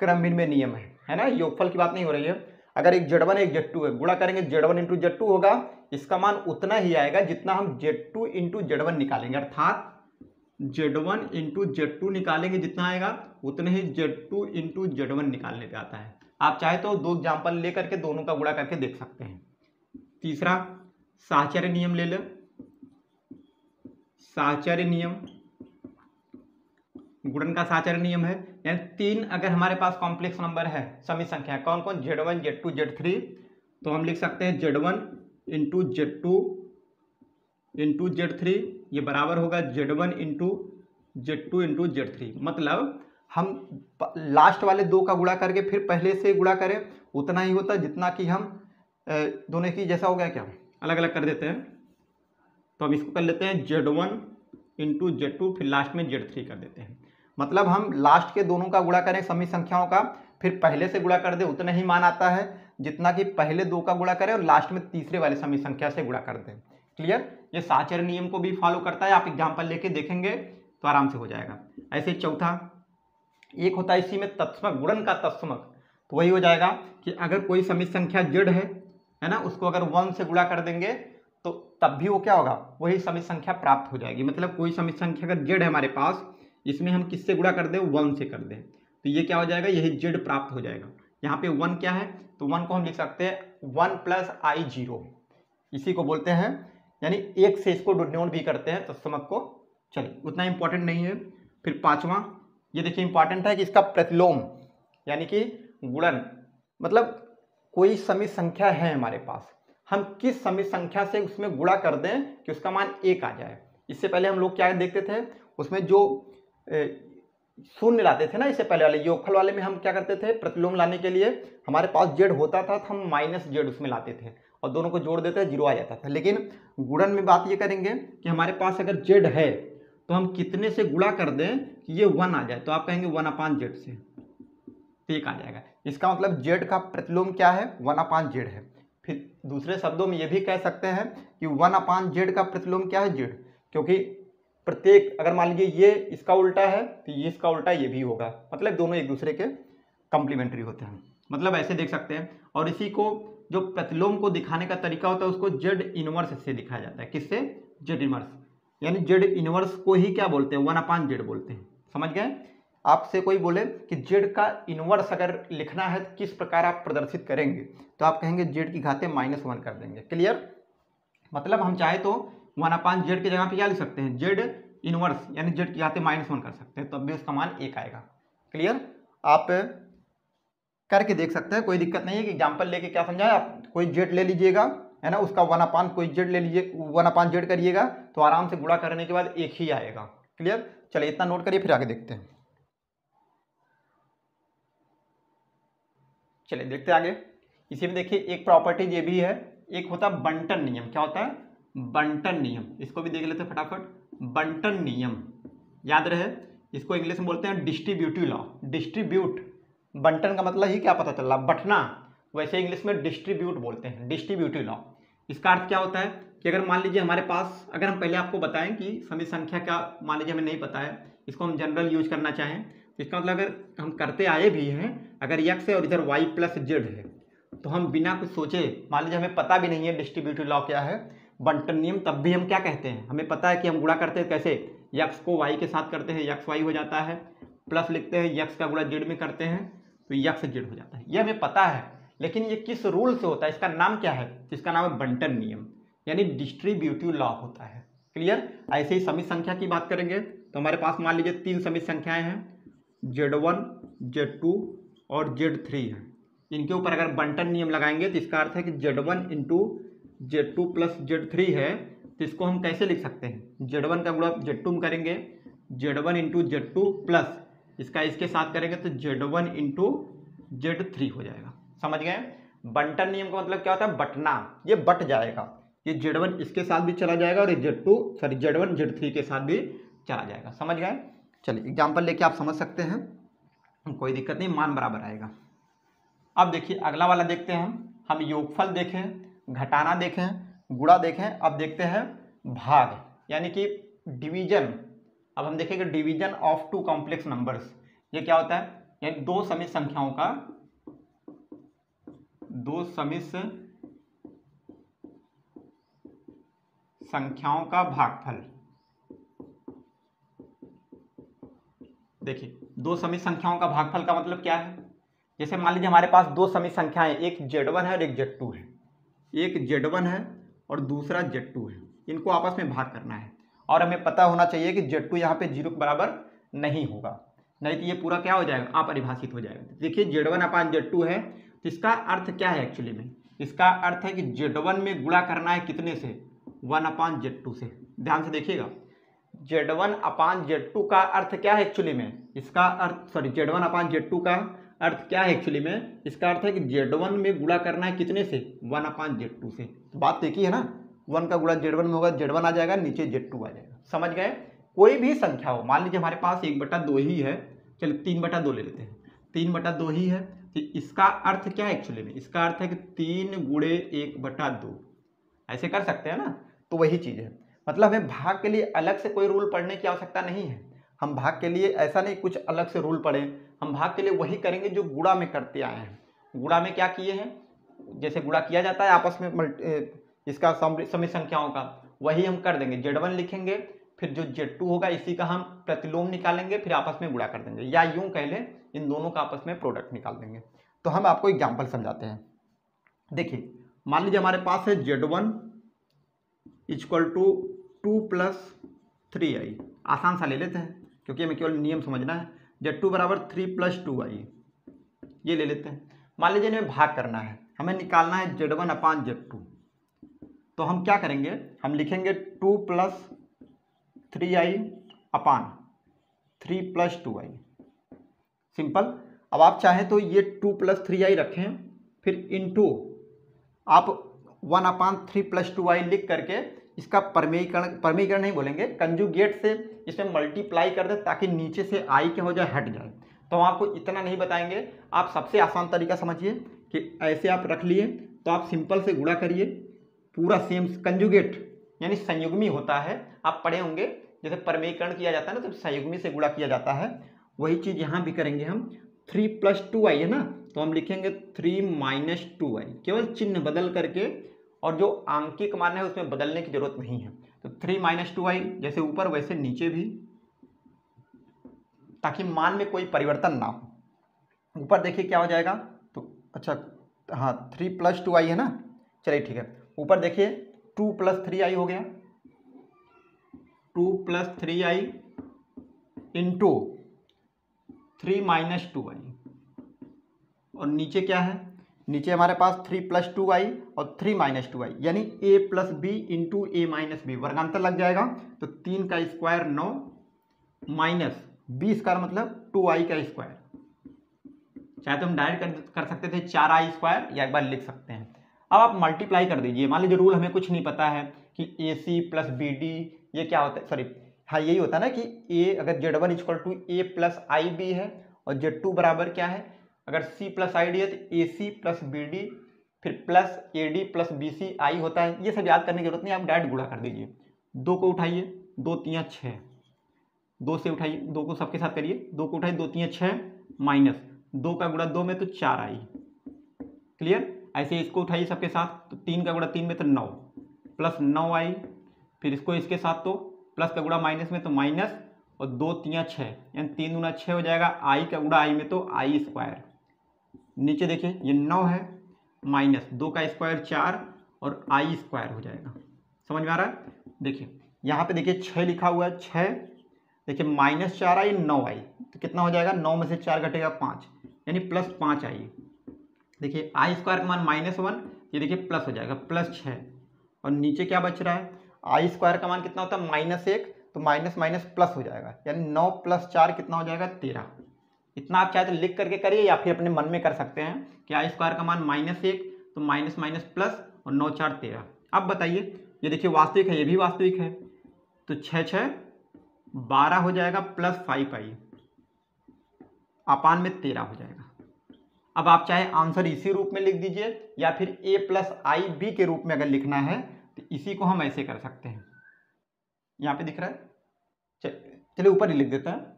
क्रम विनिमय नियम है ना, योगफल की बात नहीं हो रही है। अगर एक Z1 एक Z2 है, गुणा करेंगे Z1 इंटू Z2 होगा, इसका मान उतना ही आएगा जितना हम Z2 इंटू Z1 निकालेंगे, अर्थात Z1 इंटू Z2 निकालेंगे जितना आएगा उतने ही Z2 इंटू Z1 निकालने पे आता है। आप चाहे तो दो एग्जाम्पल ले करके दोनों का गुणा करके देख सकते हैं। तीसरा साहचर्य नियम ले लो, साहचर्य नियम, गुणन का साहचर्य नियम है, यानी 3 अगर हमारे पास कॉम्प्लेक्स नंबर है, समित संख्या कौन कौन, Z1 Z2 Z3, तो हम लिख सकते हैं Z1 into Z2 into Z3, ये बराबर होगा Z1 into Z2 into Z3। मतलब हम लास्ट वाले दो का गुणा करके फिर पहले से गुणा करें उतना ही होता है जितना कि हम दोनों की जैसा हो गया, क्या अलग अलग कर देते हैं। तो हम इसको कर लेते हैं Z1 इंटू Z2, फिर लास्ट में Z3 कर देते हैं। मतलब हम लास्ट के दोनों का गुणा करें समित संख्याओं का, फिर पहले से गुणा कर दे उतना ही मान आता है जितना कि पहले दो का गुणा करें और लास्ट में तीसरे वाले समित संख्या से गुणा कर दें। क्लियर, ये साहचर्य नियम को भी फॉलो करता है, आप एग्जाम्पल लेके देखेंगे तो आराम से हो जाएगा। ऐसे चौथा एक होता है इसी में तत्समक, गुणन का तत्समक, तो वही हो जाएगा कि अगर कोई समित संख्या Z है ना, उसको अगर 1 से गुणा कर देंगे तो तब भी वो क्या होगा, वही समित संख्या प्राप्त हो जाएगी। मतलब कोई समित संख्या अगर Z है हमारे पास, इसमें हम किससे गुणा कर दें, 1 से कर दें, तो ये क्या हो जाएगा, यही Z प्राप्त हो जाएगा। यहाँ पे 1 क्या है, तो 1 को हम लिख सकते हैं 1 प्लस आई 0, इसी को बोलते हैं, यानी 1 से इसको डिनोट भी करते हैं तत्समक को। चलिए उतना इंपॉर्टेंट नहीं है। फिर पांचवा, ये देखिए इंपॉर्टेंट है कि इसका प्रतिलोम, यानी कि गुणन, मतलब कोई समित संख्या है हमारे पास, हम किस समित संख्या से उसमें गुणा कर दें कि उसका मान 1 आ जाए। इससे पहले हम लोग क्या देखते थे, उसमें जो शून्य लाते थे ना, इससे पहले वाले योगफल वाले में हम क्या करते थे, प्रतिलोम लाने के लिए हमारे पास Z होता था तो हम -Z उसमें लाते थे और दोनों को जोड़ देते 0 आ जाता था। लेकिन गुणन में बात ये करेंगे कि हमारे पास अगर Z है तो हम कितने से गुणा कर दें कि ये 1 आ जाए, तो आप कहेंगे 1/Z से, तो 1 आ जाएगा। इसका मतलब Z का प्रतिलोम क्या है, 1/Z है। फिर दूसरे शब्दों में ये भी कह सकते हैं कि 1/Z का प्रतिलोम क्या है, Z, क्योंकि प्रत्येक अगर मान लीजिए ये इसका उल्टा है तो ये इसका उल्टा ये भी होगा, मतलब दोनों एक दूसरे के कंप्लीमेंट्री होते हैं, मतलब ऐसे देख सकते हैं। और इसी को जो प्रतिलोम को दिखाने का तरीका होता है उसको Z इनवर्स से दिखाया जाता है। किससे, Z इनवर्स, यानी Z इनवर्स को ही क्या बोलते हैं, 1/Z बोलते हैं। समझ गए। आपसे कोई बोले कि Z का इनवर्स अगर लिखना है तो किस प्रकार आप प्रदर्शित करेंगे, तो आप कहेंगे Z की घाते -1 कर देंगे। क्लियर, मतलब हम चाहे तो 1/Z की जगह पे क्या लिख सकते हैं, Z इनवर्स यानी जेड की घात -1 कर सकते हैं, तब भी उसका मान 1 आएगा। क्लियर? आप करके देख सकते हैं, कोई दिक्कत नहीं है कि एग्जाम्पल लेके क्या समझाए। आप कोई जेड ले लीजिएगा, है ना, उसका 1/, कोई जेड ले लीजिए, 1/z करिएगा तो आराम से गुणा करने के बाद 1 ही आएगा। क्लियर? चलिए इतना नोट करिए, फिर आगे देखते हैं। चलिए देखते हैं आगे। इसी में देखिए एक प्रॉपर्टी ये भी है, एक होता है बंटन नियम। क्या होता है? बंटन नियम। इसको भी देख लेते हैं फटाफट। बंटन नियम याद रहे, इसको इंग्लिश में बोलते हैं डिस्ट्रीब्यूटिव लॉ। डिस्ट्रीब्यूट, बंटन का मतलब ही क्या पता चल रहा, बंटना, वैसे इंग्लिश में डिस्ट्रीब्यूट बोलते हैं, डिस्ट्रीब्यूटिव लॉ। इसका अर्थ क्या होता है कि अगर मान लीजिए हमारे पास, अगर हम पहले आपको बताएं कि समी संख्या का, मान लीजिए हमें नहीं पता है, इसको हम जनरल यूज करना चाहें तो इसका मतलब अगर हम करते आए भी हैं, अगर x है और इधर y + z है, तो हम बिना कुछ सोचे, मान लीजिए हमें पता भी नहीं है डिस्ट्रीब्यूटिव लॉ क्या है, बंटन नियम, तब भी हम क्या कहते हैं, हमें पता है कि हम गुणा करते हैं कैसे, x को y के साथ करते हैं xy हो जाता है, प्लस लिखते हैं x का गुणा z में करते हैं तो x z हो जाता है। ये हमें पता है, लेकिन ये किस रूल से होता है, इसका नाम क्या है? इसका नाम है बंटन नियम, यानी डिस्ट्रीब्यूटिव लॉ होता है। क्लियर? ऐसे ही समित संख्या की बात करेंगे तो हमारे पास मान लीजिए 3 समित संख्याएं हैं, z1, z2 और z3 है। इनके ऊपर अगर बंटन नियम लगाएंगे तो इसका अर्थ है कि z1 × z2 + z3 है, तो इसको हम कैसे लिख सकते हैं, z1 का गुणा z2 में करेंगे, z1 × z2 प्लस इसका इसके साथ करेंगे तो z1 × z3 हो जाएगा। समझ गए? बंटन नियम का मतलब क्या होता है? बंटना, ये बट जाएगा, ये z1 इसके साथ भी चला जाएगा और ये z1 z3 के साथ भी चला जाएगा। समझ गए? चलिए एग्जाम्पल लेके आप समझ सकते हैं, कोई दिक्कत नहीं, मान बराबर आएगा। अब देखिए अगला वाला देखते हैं हम योगफल देखें, घटाना देखें, गुणा देखें, अब देखते हैं भाग यानी कि डिवीजन। अब हम देखेंगे डिवीजन ऑफ 2 कॉम्प्लेक्स नंबर्स। ये क्या होता है? यानी दो समित संख्याओं का भागफल। देखिए दो समित संख्याओं का भागफल का मतलब क्या है? जैसे मान लीजिए हमारे पास दो समित संख्याएं, एक z1 है और एक z2 है, एक z1 है और दूसरा z2 है, इनको आपस में भाग करना है और हमें पता होना चाहिए कि z2 यहाँ पे 0 के बराबर नहीं होगा, नहीं तो ये पूरा क्या हो जाएगा, अपरिभाषित हो जाएगा। देखिए z1/z2 है तो इसका अर्थ क्या है एक्चुअली में? इसका अर्थ है कि z1 में गुणा करना है कितने से? 1/z2 से। ध्यान से देखिएगा, z1/z2 का अर्थ क्या है एक्चुअली में? इसका अर्थ z1/z2 का अर्थ क्या है एक्चुअली में? इसका अर्थ है कि z1 में गुणा करना है कितने से? 1/z2 से। तो बात एक ही है ना, 1 का गुणा z1 में होगा, z1 आ जाएगा, नीचे z2 आ जाएगा। समझ गए? कोई भी संख्या हो, मान लीजिए हमारे पास 1/2 ही है, चलिए 3/2 ले लेते हैं, 3/2 ही है, तो इसका अर्थ क्या है एक्चुअली में? इसका अर्थ है कि 3 × 1/2, ऐसे कर सकते हैं ना। तो वही चीज़ है, मतलब हमें भाग के लिए अलग से कोई रूल पढ़ने की आवश्यकता नहीं है। हम भाग के लिए ऐसा नहीं कुछ अलग से रूल पढ़ें, हम भाग के लिए वही करेंगे जो गुणा में करते आए हैं। गुणा में क्या किए हैं? जैसे गुणा किया जाता है आपस में इसका समित संख्याओं का, वही हम कर देंगे। z1 लिखेंगे, फिर जो z2 होगा इसी का हम प्रतिलोम निकालेंगे, फिर आपस में गुणा कर देंगे, या यूं कह लें इन दोनों का आपस में प्रोडक्ट निकाल देंगे। तो हम आपको एग्जाम्पल समझाते हैं। देखिए मान लीजिए हमारे पास है z1 = 2 + 3i, आसान सा ले लेते हैं क्योंकि हमें केवल नियम समझना है। z2 = 3 + 2i, ये ले लेते हैं। मान लीजिए इन्हें भाग करना है, हमें निकालना है z1/z2, तो हम क्या करेंगे? हम लिखेंगे 2 + 3i/3 + 2i, सिंपल। अब आप चाहें तो ये 2 + 3i रखें, फिर इनटू आप 1/3 + 2i लिख करके इसका परमीकरण नहीं बोलेंगे, कंजुगेट से इसमें मल्टीप्लाई कर दें ताकि नीचे से आई क्या हो जाए, हट जाए। तो हम आपको इतना नहीं बताएंगे, आप सबसे आसान तरीका समझिए कि ऐसे आप रख लिए तो आप सिंपल से गुणा करिए, पूरा सेम कंजुगेट यानी संयुग्मी होता है, आप पढ़े होंगे, जैसे परमीकरण किया जाता है ना तो संयुग्मी से गुणा किया जाता है, वही चीज़ यहाँ भी करेंगे हम। 3 + 2i है ना, तो हम लिखेंगे 3 - 2i, केवल चिन्ह बदल करके, और जो आंकिक मान है उसमें बदलने की जरूरत नहीं है। तो 3 - 2i जैसे ऊपर वैसे नीचे भी, ताकि मान में कोई परिवर्तन ना हो। ऊपर देखिए क्या हो जाएगा, तो अच्छा हाँ 3 + 2i है ना, चलिए ठीक है। ऊपर देखिए 2 + 3i हो गया, 2 + 3i इंटू 3 - 2i, और नीचे क्या है, नीचे हमारे पास 3 + 2i और 3 - 2i, यानी a + b into a - b, वर्गांतर लग जाएगा तो 3 का स्क्वायर 9 माइनस 20 का मतलब 2i का स्क्वायर। चाहे तो हम डायरेक्ट कर सकते थे 4i² या एक बार लिख सकते हैं। अब आप मल्टीप्लाई कर दीजिए। मान लीजिए रूल हमें कुछ नहीं पता है कि AC + BD ये क्या होता है, सॉरी हाँ यही होता है ना कि A अगर Z1 = A + IB है और Z2 बराबर क्या है, अगर C + ID है तो AC + BD फिर प्लस AD + BC I होता है। ये सब याद करने की जरूरत नहीं, आप डायरेक्ट गुणा कर दीजिए। 2 को उठाइए, 2 × 3 = 6, 2 से उठाइए, 2 को सबके साथ करिए, 2 को उठाइए, 2 × 3 = 6 माइनस 2 का गुणा 2 में तो 4i, क्लियर। ऐसे इसको उठाइए सबके साथ, तो 3 का गुणा 3 में तो 9 प्लस 9i, फिर इसको इसके साथ तो प्लस का गुणा माइनस में तो माइनस, और 2 × 3 = 6, यानी 3 × 6 हो जाएगा, i का गुणा i में तो i²। नीचे देखिए ये 9 है माइनस 2 का स्क्वायर 4 और i² हो जाएगा। समझ में आ रहा है? देखिए यहाँ पे देखिए 6 लिखा हुआ है, 6 देखिए -4i 9i, तो कितना हो जाएगा, 9 में से 4 घटेगा 5, यानी +5i। देखिए i² का मान -1, ये देखिए प्लस हो जाएगा +6, और नीचे क्या बच रहा है, i² का मान कितना होता है -1, तो माइनस माइनस प्लस हो जाएगा, यानी 9 + 4 कितना हो जाएगा 13। इतना आप चाहे तो लिख करके करिए या फिर अपने मन में कर सकते हैं कि i² का मान -1 तो माइनस माइनस प्लस और 9 × 4 = 13। अब बताइए, ये देखिए वास्तविक है, ये भी वास्तविक है, तो 6 × 6 = 12 हो जाएगा प्लस 5i अपान में 13 हो जाएगा। अब आप चाहे आंसर इसी रूप में लिख दीजिए या फिर a + IB के रूप में अगर लिखना है तो इसी को हम ऐसे कर सकते हैं। यहाँ पे दिख रहा है, चलिए ऊपर ही लिख देते हैं,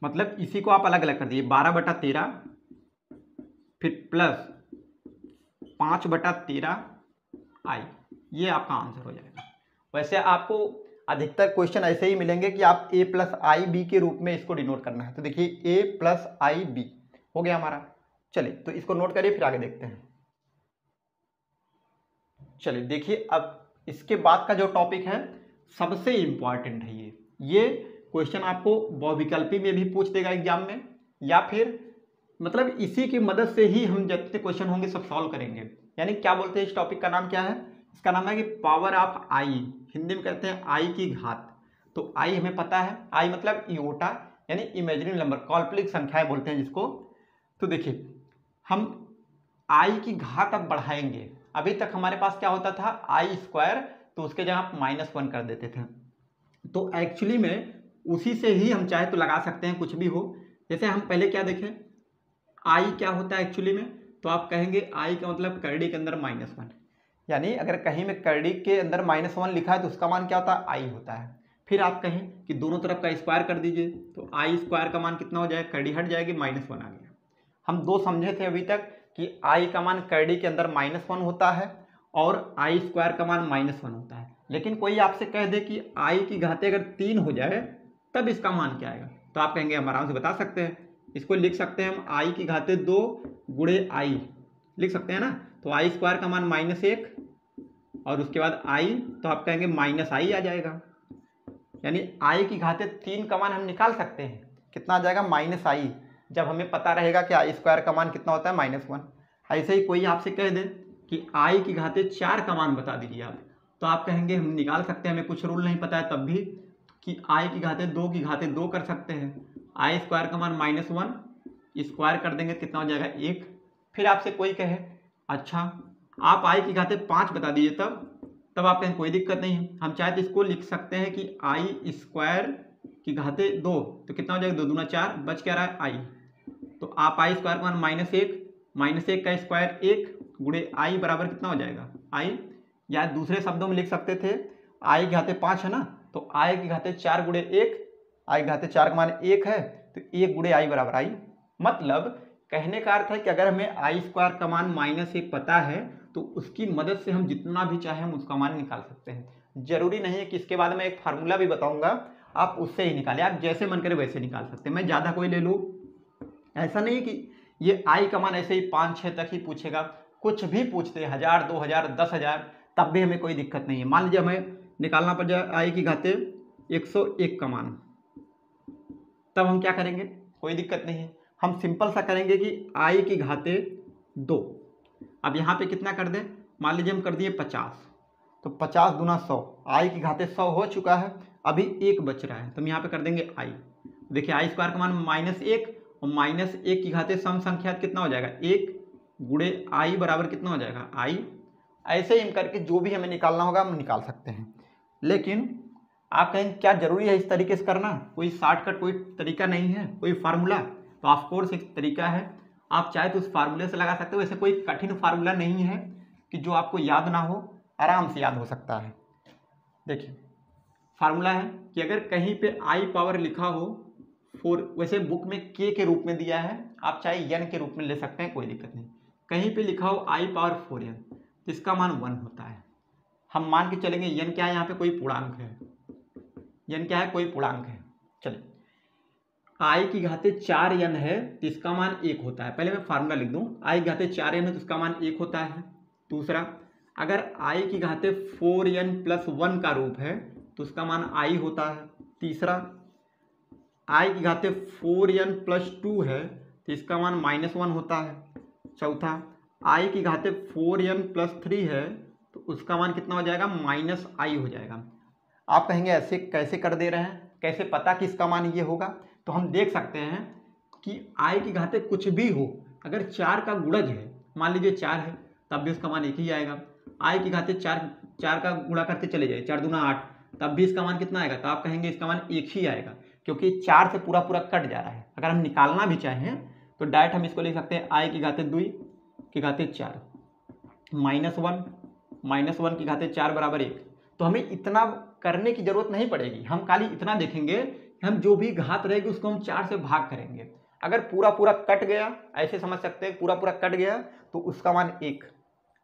मतलब इसी को आप अलग अलग कर दीजिए, 12/13 फिर प्लस 5/13i, ये आपका आंसर हो जाएगा। वैसे आपको अधिकतर क्वेश्चन ऐसे ही मिलेंगे कि आप a + IB के रूप में इसको डिनोट करना है, तो देखिए a + IB हो गया हमारा। चलिए तो इसको नोट करिए, फिर आगे देखते हैं। चलिए देखिए अब इसके बाद का जो टॉपिक है सबसे इम्पॉर्टेंट है ये क्वेश्चन आपको बहुविकल्पी में भी पूछ देगा एग्जाम में, या फिर मतलब इसी की मदद से ही हम जितने क्वेश्चन होंगे सब सॉल्व करेंगे। यानी क्या बोलते हैं, इस टॉपिक का नाम क्या है, इसका नाम है कि पावर ऑफ आई, हिंदी में कहते हैं आई की घात। तो आई हमें पता है, आई मतलब इयोटा, यानी इमेजिनरी नंबर, काल्पनिक संख्याएं बोलते हैं जिसको। तो देखिए हम आई की घात अब बढ़ाएंगे। अभी तक हमारे पास क्या होता था i², तो उसके जगह आप -1 कर देते थे। तो एक्चुअली में उसी से ही हम चाहे तो लगा सकते हैं, कुछ भी हो। जैसे हम पहले क्या देखें, आई क्या होता है एक्चुअली में, तो आप कहेंगे आई का मतलब करड़ी के अंदर -1, यानी अगर कहीं में करड़ी के अंदर -1 लिखा है तो उसका मान क्या होता है, आई होता है। फिर आप कहें कि दोनों तरफ का स्क्वायर कर दीजिए, तो i² का मान कितना हो जाएगा, करड़ी हट जाएगी, -1 आ गया। हम दो समझे थे अभी तक कि i का मान करड़ी के अंदर -1 होता है और i² का मान -1 होता है। लेकिन कोई आपसे कह दे कि i की घाते अगर 3 हो जाए तब इसका मान क्या आएगा, तो आप कहेंगे हम आराम से बता सकते हैं, इसको लिख सकते हैं हम i की घाते 2 × i लिख सकते हैं ना। तो i² का मान -1 और उसके बाद i, तो आप कहेंगे -i आ जाएगा, यानी i की घाते 3 का मान हम निकाल सकते हैं, कितना आ जाएगा -i, जब हमें पता रहेगा कि i² का मान कितना होता है -1। ऐसे ही कोई आपसे कह दे कि i की घाते 4 का मान बता दीजिए आप, तो आप कहेंगे हम निकाल सकते हैं, हमें कुछ रूल नहीं पता है तब भी, कि i की घाते 2 की घाते 2 कर सकते हैं, i² का मान -1 स्क्वायर कर देंगे कितना हो जाएगा 1। फिर आपसे कोई कहे अच्छा आप i की घाते 5 बता दीजिए, तब आप कहें कोई दिक्कत नहीं है, हम चाहे तो इसको लिख सकते हैं कि i² की घाते 2, तो कितना हो जाएगा 2 दूना 4, बच क्या रहा है i, तो आप i² का मान -1 का स्क्वायर 1 गुणे i बराबर कितना हो जाएगा i, या दूसरे शब्दों में लिख सकते थे i की घाते 5 है ना, तो i की घाते 4 × 1, i की घाते 4 का मान 1 है, तो 1 × i बराबर i। मतलब कहने का अर्थ है कि अगर हमें i² का मान -1 पता है तो उसकी मदद से हम जितना भी चाहे हम उसका मान निकाल सकते हैं। जरूरी नहीं है कि इसके बाद मैं एक फार्मूला भी बताऊंगा, आप उससे ही निकालें, आप जैसे मन करे वैसे निकाल सकते हैं। मैं ज़्यादा कोई ले लूँ, ऐसा नहीं कि ये i का मान ऐसे ही 5-6 तक ही पूछेगा, कुछ भी पूछते 1000, 2000, 10,000 तब भी हमें कोई दिक्कत नहीं है। मान लीजिए हमें निकालना पड़ जाए आई की घाते 101 का मान, तब हम क्या करेंगे, कोई दिक्कत नहीं है, हम सिंपल सा करेंगे कि आई की घाते 2। अब यहाँ पे कितना कर दें, मान लीजिए हम कर दिए 50, तो 50 दूना 100, आई की घाते 100 हो चुका है, अभी 1 बच रहा है, तो हम यहाँ पे कर देंगे आई। देखिए आई स्क्वायर का मान -1 और -1 की घाते सम संख्या कितना हो जाएगा, 1 गुणे आई बराबर कितना हो जाएगा आई। ऐसे ही हम करके जो भी हमें निकालना होगा हम निकाल सकते हैं। लेकिन आप कहेंगे क्या जरूरी है इस तरीके से करना, कोई शॉर्टकट कोई तरीका नहीं है, कोई फार्मूला, तो ऑफकोर्स एक तरीका है, आप चाहे तो उस फार्मूले से लगा सकते हो। वैसे कोई कठिन फार्मूला नहीं है कि जो आपको याद ना हो, आराम से याद हो सकता है। देखिए फार्मूला है कि अगर कहीं पे आई पावर लिखा हो 4, वैसे बुक में के रूप में दिया है, आप चाहे n के रूप में ले सकते हैं, कोई दिक्कत नहीं। कहीं पे लिखा हो आई पावर 4n, तो इसका मान 1 होता है। हम मान के चलेंगे n क्या है, यहाँ पे कोई पूर्णांक है, n क्या है, कोई पूर्णांक है। चलिए आई की घाते 4n है तो इसका मान 1 होता है। पहले मैं फार्मूला लिख दूं, आई की घाते 4n है तो इसका मान 1 होता है। दूसरा, अगर आई की घाते 4n + 1 का रूप है तो उसका मान आई होता है। तीसरा, आई की घाते 4n + 2 है तो इसका मान -1 होता है। चौथा, आई की घाते 4n + 3 है तो उसका मान कितना हो जाएगा, -i हो जाएगा। आप कहेंगे ऐसे कैसे कर दे रहे हैं, कैसे पता कि इसका मान ये होगा, तो हम देख सकते हैं कि आई की घाते कुछ भी हो, अगर 4 का गुणज है, मान लीजिए 4 है, तब भी उसका मान 1 ही आएगा। आई की घाते 4 का गुणा करते चले जाए, 4 दूना 8, तब भी इसका मान कितना आएगा, तो आप कहेंगे इसका मान 1 ही आएगा, क्योंकि 4 से पूरा कट जा रहा है। अगर हम निकालना भी चाहें तो डायरेक्ट हम इसको लिख सकते हैं आई की घाते 2 की घाते 4 -1 की घाते 4 बराबर 1। तो हमें इतना करने की जरूरत नहीं पड़ेगी, हम खाली इतना देखेंगे कि हम जो भी घात रहेगी उसको हम 4 से भाग करेंगे। अगर पूरा कट गया, ऐसे समझ सकते हैं, पूरा कट गया तो उसका मान 1,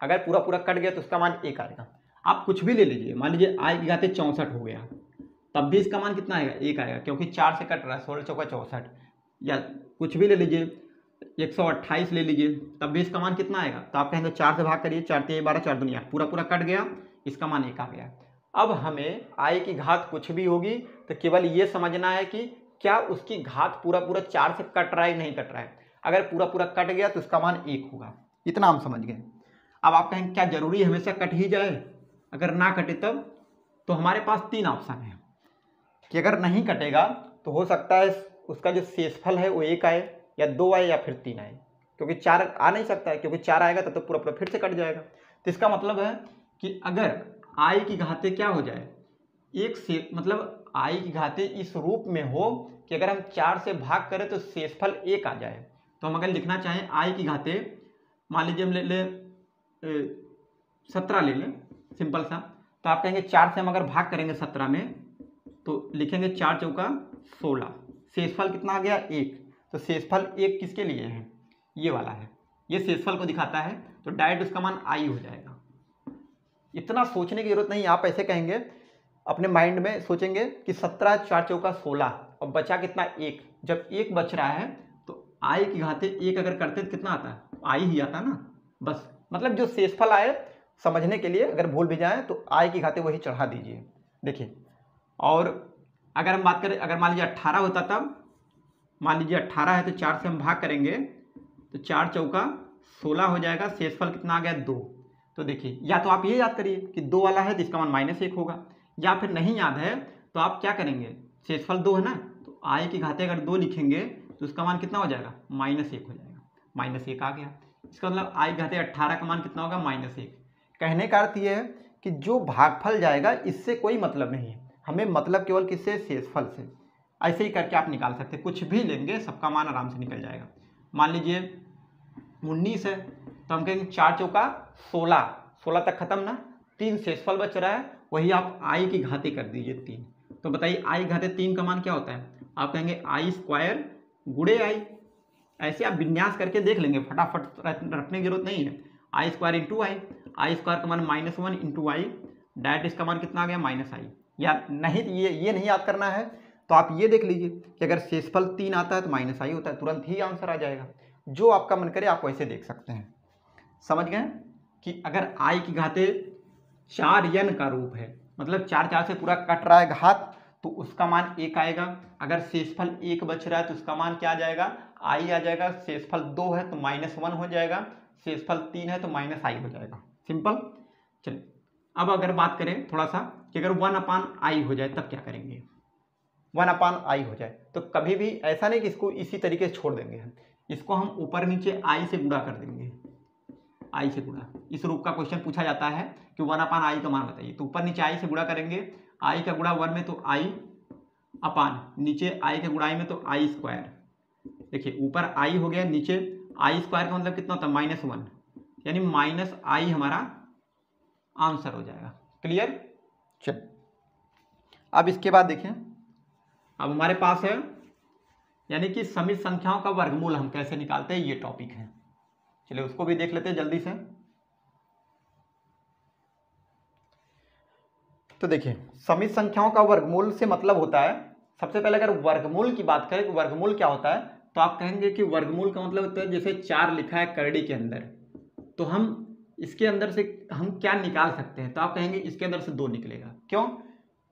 अगर पूरा कट गया तो उसका मान 1 आएगा। आप कुछ भी ले लीजिए, मान लीजिए आई की घाते 64 हो गया, तब भी इसका मान कितना आएगा, 1 आएगा, क्योंकि 4 से कट रहा है, 16 चौका 64। या कुछ भी ले लीजिए, 128 ले लीजिए, तब भी इसका मान कितना आएगा, तो आप कहेंगे 4 से भाग करिए, 4 × 12 4 दूनी 8, पूरा कट गया, इसका मान 1 आ गया। अब हमें आई की घात कुछ भी होगी तो केवल ये समझना है कि क्या उसकी घात पूरा 4 से कट रहा है नहीं कट रहा है। अगर पूरा कट गया तो उसका मान 1 होगा, इतना हम समझ गए। अब आप कहेंगे क्या जरूरी है हमेशा कट ही जाए, अगर ना कटे तब, तो हमारे पास 3 ऑप्शन है कि अगर नहीं कटेगा तो हो सकता है उसका जो शेषफल है वो 1 आए, या 2 आए, या फिर 3 आए, क्योंकि 4 आ नहीं सकता है, क्योंकि 4 आएगा तो पूरा फिर से कट जाएगा। तो इसका मतलब है कि अगर आई की घाते क्या हो जाए, एक से मतलब आई की घाते इस रूप में हो कि अगर हम 4 से भाग करें तो शेषफल 1 आ जाए। तो हम अगर लिखना चाहें आई की घाते, मान लीजिए हम ले 17 ले लें सिंपल सा, तो आप कहेंगे 4 से हम अगर भाग करेंगे 17 में तो लिखेंगे 4 चौका 16, शेषफल कितना आ गया 1। तो शेषफल 1 किसके लिए है, ये वाला है, ये शेषफल को दिखाता है, तो डायरेक्ट उसका मान आई हो जाएगा। इतना सोचने की जरूरत नहीं, आप ऐसे कहेंगे अपने माइंड में सोचेंगे कि 17 4 चौका 16 और बचा कितना 1। जब 1 बच रहा है तो आई की घाते 1 अगर करते तो कितना आता है, आई ही आता ना, बस मतलब जो शेषफल आए समझने के लिए, अगर भूल भी जाए तो आई की घाते वही चढ़ा दीजिए। देखिए, और अगर हम बात करें, अगर मान लीजिए 18 होता, तब मान लीजिए 18 है तो 4 से हम भाग करेंगे तो 4 चौका 16 हो जाएगा, शेषफल कितना आ गया 2। तो देखिए, या तो आप ये याद करिए कि 2 वाला है तो इसका मान -1 होगा, या फिर नहीं याद है तो आप क्या करेंगे, शेषफल 2 है ना, तो आई की घाते अगर 2 लिखेंगे तो उसका मान कितना हो जाएगा, -1 हो जाएगा, -1 आ गया। इसका मतलब आई की घाते 18 का मान कितना होगा, -1। कहने का अर्थ ये है कि जो भागफल जाएगा इससे कोई मतलब नहीं है, हमें मतलब केवल किससे, शेषफल से। ऐसे ही करके आप निकाल सकते हैं, कुछ भी लेंगे सबका मान आराम से निकल जाएगा। मान लीजिए 19 है तो हम कहेंगे 4 चौका 16 तक खत्म ना, 3 शेषफल बच रहा है, वही आप आई की घाते कर दीजिए 3। तो बताइए आई घाते 3 का मान क्या होता है, आप कहेंगे आई स्क्वायर गुणे आई। ऐसे आप विन्यास करके देख लेंगे, फटाफट रखने की जरूरत नहीं है। आई स्क्वायर इंटू आई स्क्वायर का मान -1 इंटू आई, डायरेक्ट इसका मान कितना आ गया, -i। या नहीं, ये नहीं याद करना है तो आप ये देख लीजिए कि अगर शेषफल 3 आता है तो -i होता है, तुरंत ही आंसर आ जाएगा। जो आपका मन करे आप वैसे देख सकते हैं। समझ गए कि अगर आई की घाते 4n का रूप है मतलब 4 4 से पूरा कट रहा है घात, तो उसका मान 1 आएगा। अगर शेषफल 1 बच रहा है तो उसका मान क्या आ जाएगा, आई आ जाएगा। शेषफल 2 है तो -1 हो जाएगा, शेषफल 3 है तो -i हो जाएगा। सिंपल। चलिए अब अगर बात करें थोड़ा सा कि अगर 1/i हो जाए तब क्या करेंगे। 1/i हो जाए तो कभी भी ऐसा नहीं कि इसको इसी तरीके से छोड़ देंगे, हम इसको हम ऊपर नीचे i से गुणा कर देंगे। i से गुणा, इस रूप का क्वेश्चन पूछा जाता है कि 1/i का मान बताइए, तो ऊपर नीचे i से गुणा करेंगे। i का गुणा 1 में तो i अपान नीचे i के गुणाई में तो i स्क्वायर। देखिए ऊपर i हो गया, नीचे i स्क्वायर का मतलब कितना होता है -1, यानी -i हमारा आंसर हो जाएगा। क्लियर। चल अब इसके बाद देखें, अब हमारे पास है यानी कि समित संख्याओं का वर्गमूल हम कैसे निकालते हैं, ये टॉपिक है। चलिए उसको भी देख लेते हैं जल्दी से। तो देखिए समित संख्याओं का वर्गमूल से मतलब होता है, सबसे पहले अगर वर्गमूल की बात करें कि वर्गमूल क्या होता है, तो आप कहेंगे कि वर्गमूल का मतलब होता है जैसे 4 लिखा है करड़ी के अंदर, तो हम इसके अंदर से हम क्या निकाल सकते हैं, तो आप कहेंगे इसके अंदर से 2 निकलेगा। क्यों?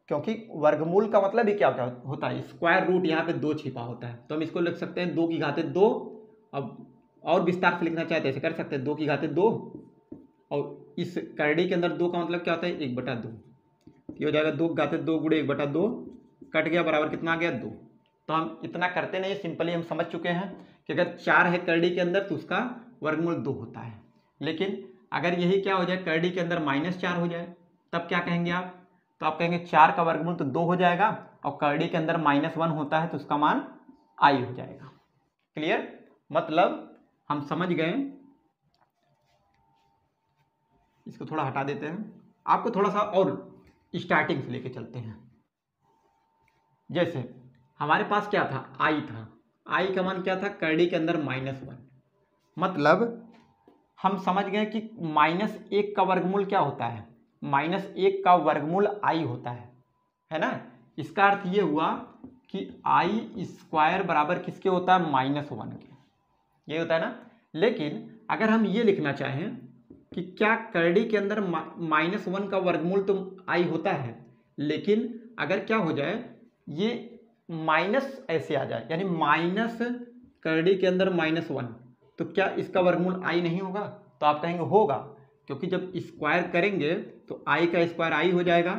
क्योंकि वर्गमूल का मतलब ही क्या होता है, स्क्वायर रूट यहाँ पे 2 छिपा होता है, तो हम इसको लिख सकते हैं 2 की घाते 2। अब और विस्तार से लिखना चाहते हैं ऐसे कर सकते हैं, 2 की घाते 2, और इस करड़ी के अंदर 2 का मतलब क्या होता है 1/2, ये हो जाएगा 2 की घाते 2 गुणे 1/2, कट गया बराबर कितना आ गया 2। तो हम इतना करते नहीं, सिंपली हम समझ चुके हैं कि अगर 4 है करड़ी के अंदर तो उसका वर्गमूल 2 होता है। लेकिन अगर यही क्या हो जाए करड़ी के अंदर -4 हो जाए तब क्या कहेंगे आप, तो आप कहेंगे 4 का वर्गमूल तो 2 हो जाएगा, और करड़ी के अंदर -1 होता है तो उसका मान i हो जाएगा। क्लियर। मतलब हम समझ गए। इसको थोड़ा हटा देते हैं, आपको थोड़ा सा और स्टार्टिंग से लेके चलते हैं। जैसे हमारे पास क्या था, i था, i का मान क्या था करड़ी के अंदर -1, मतलब हम समझ गए कि -1 का वर्गमूल क्या होता है, -1 का वर्गमूल i होता है ना। इसका अर्थ ये हुआ कि i स्क्वायर बराबर किसके होता है, -1 के, ये होता है ना। लेकिन अगर हम ये लिखना चाहें कि क्या करड़ी के अंदर -1 का वर्गमूल तो i होता है, लेकिन अगर क्या हो जाए ये माइनस ऐसे आ जाए, यानी माइनस करड़ी के अंदर -1, तो क्या इसका वर्गमूल i नहीं होगा, तो आप कहेंगे होगा, क्योंकि जब स्क्वायर करेंगे तो i का स्क्वायर i हो जाएगा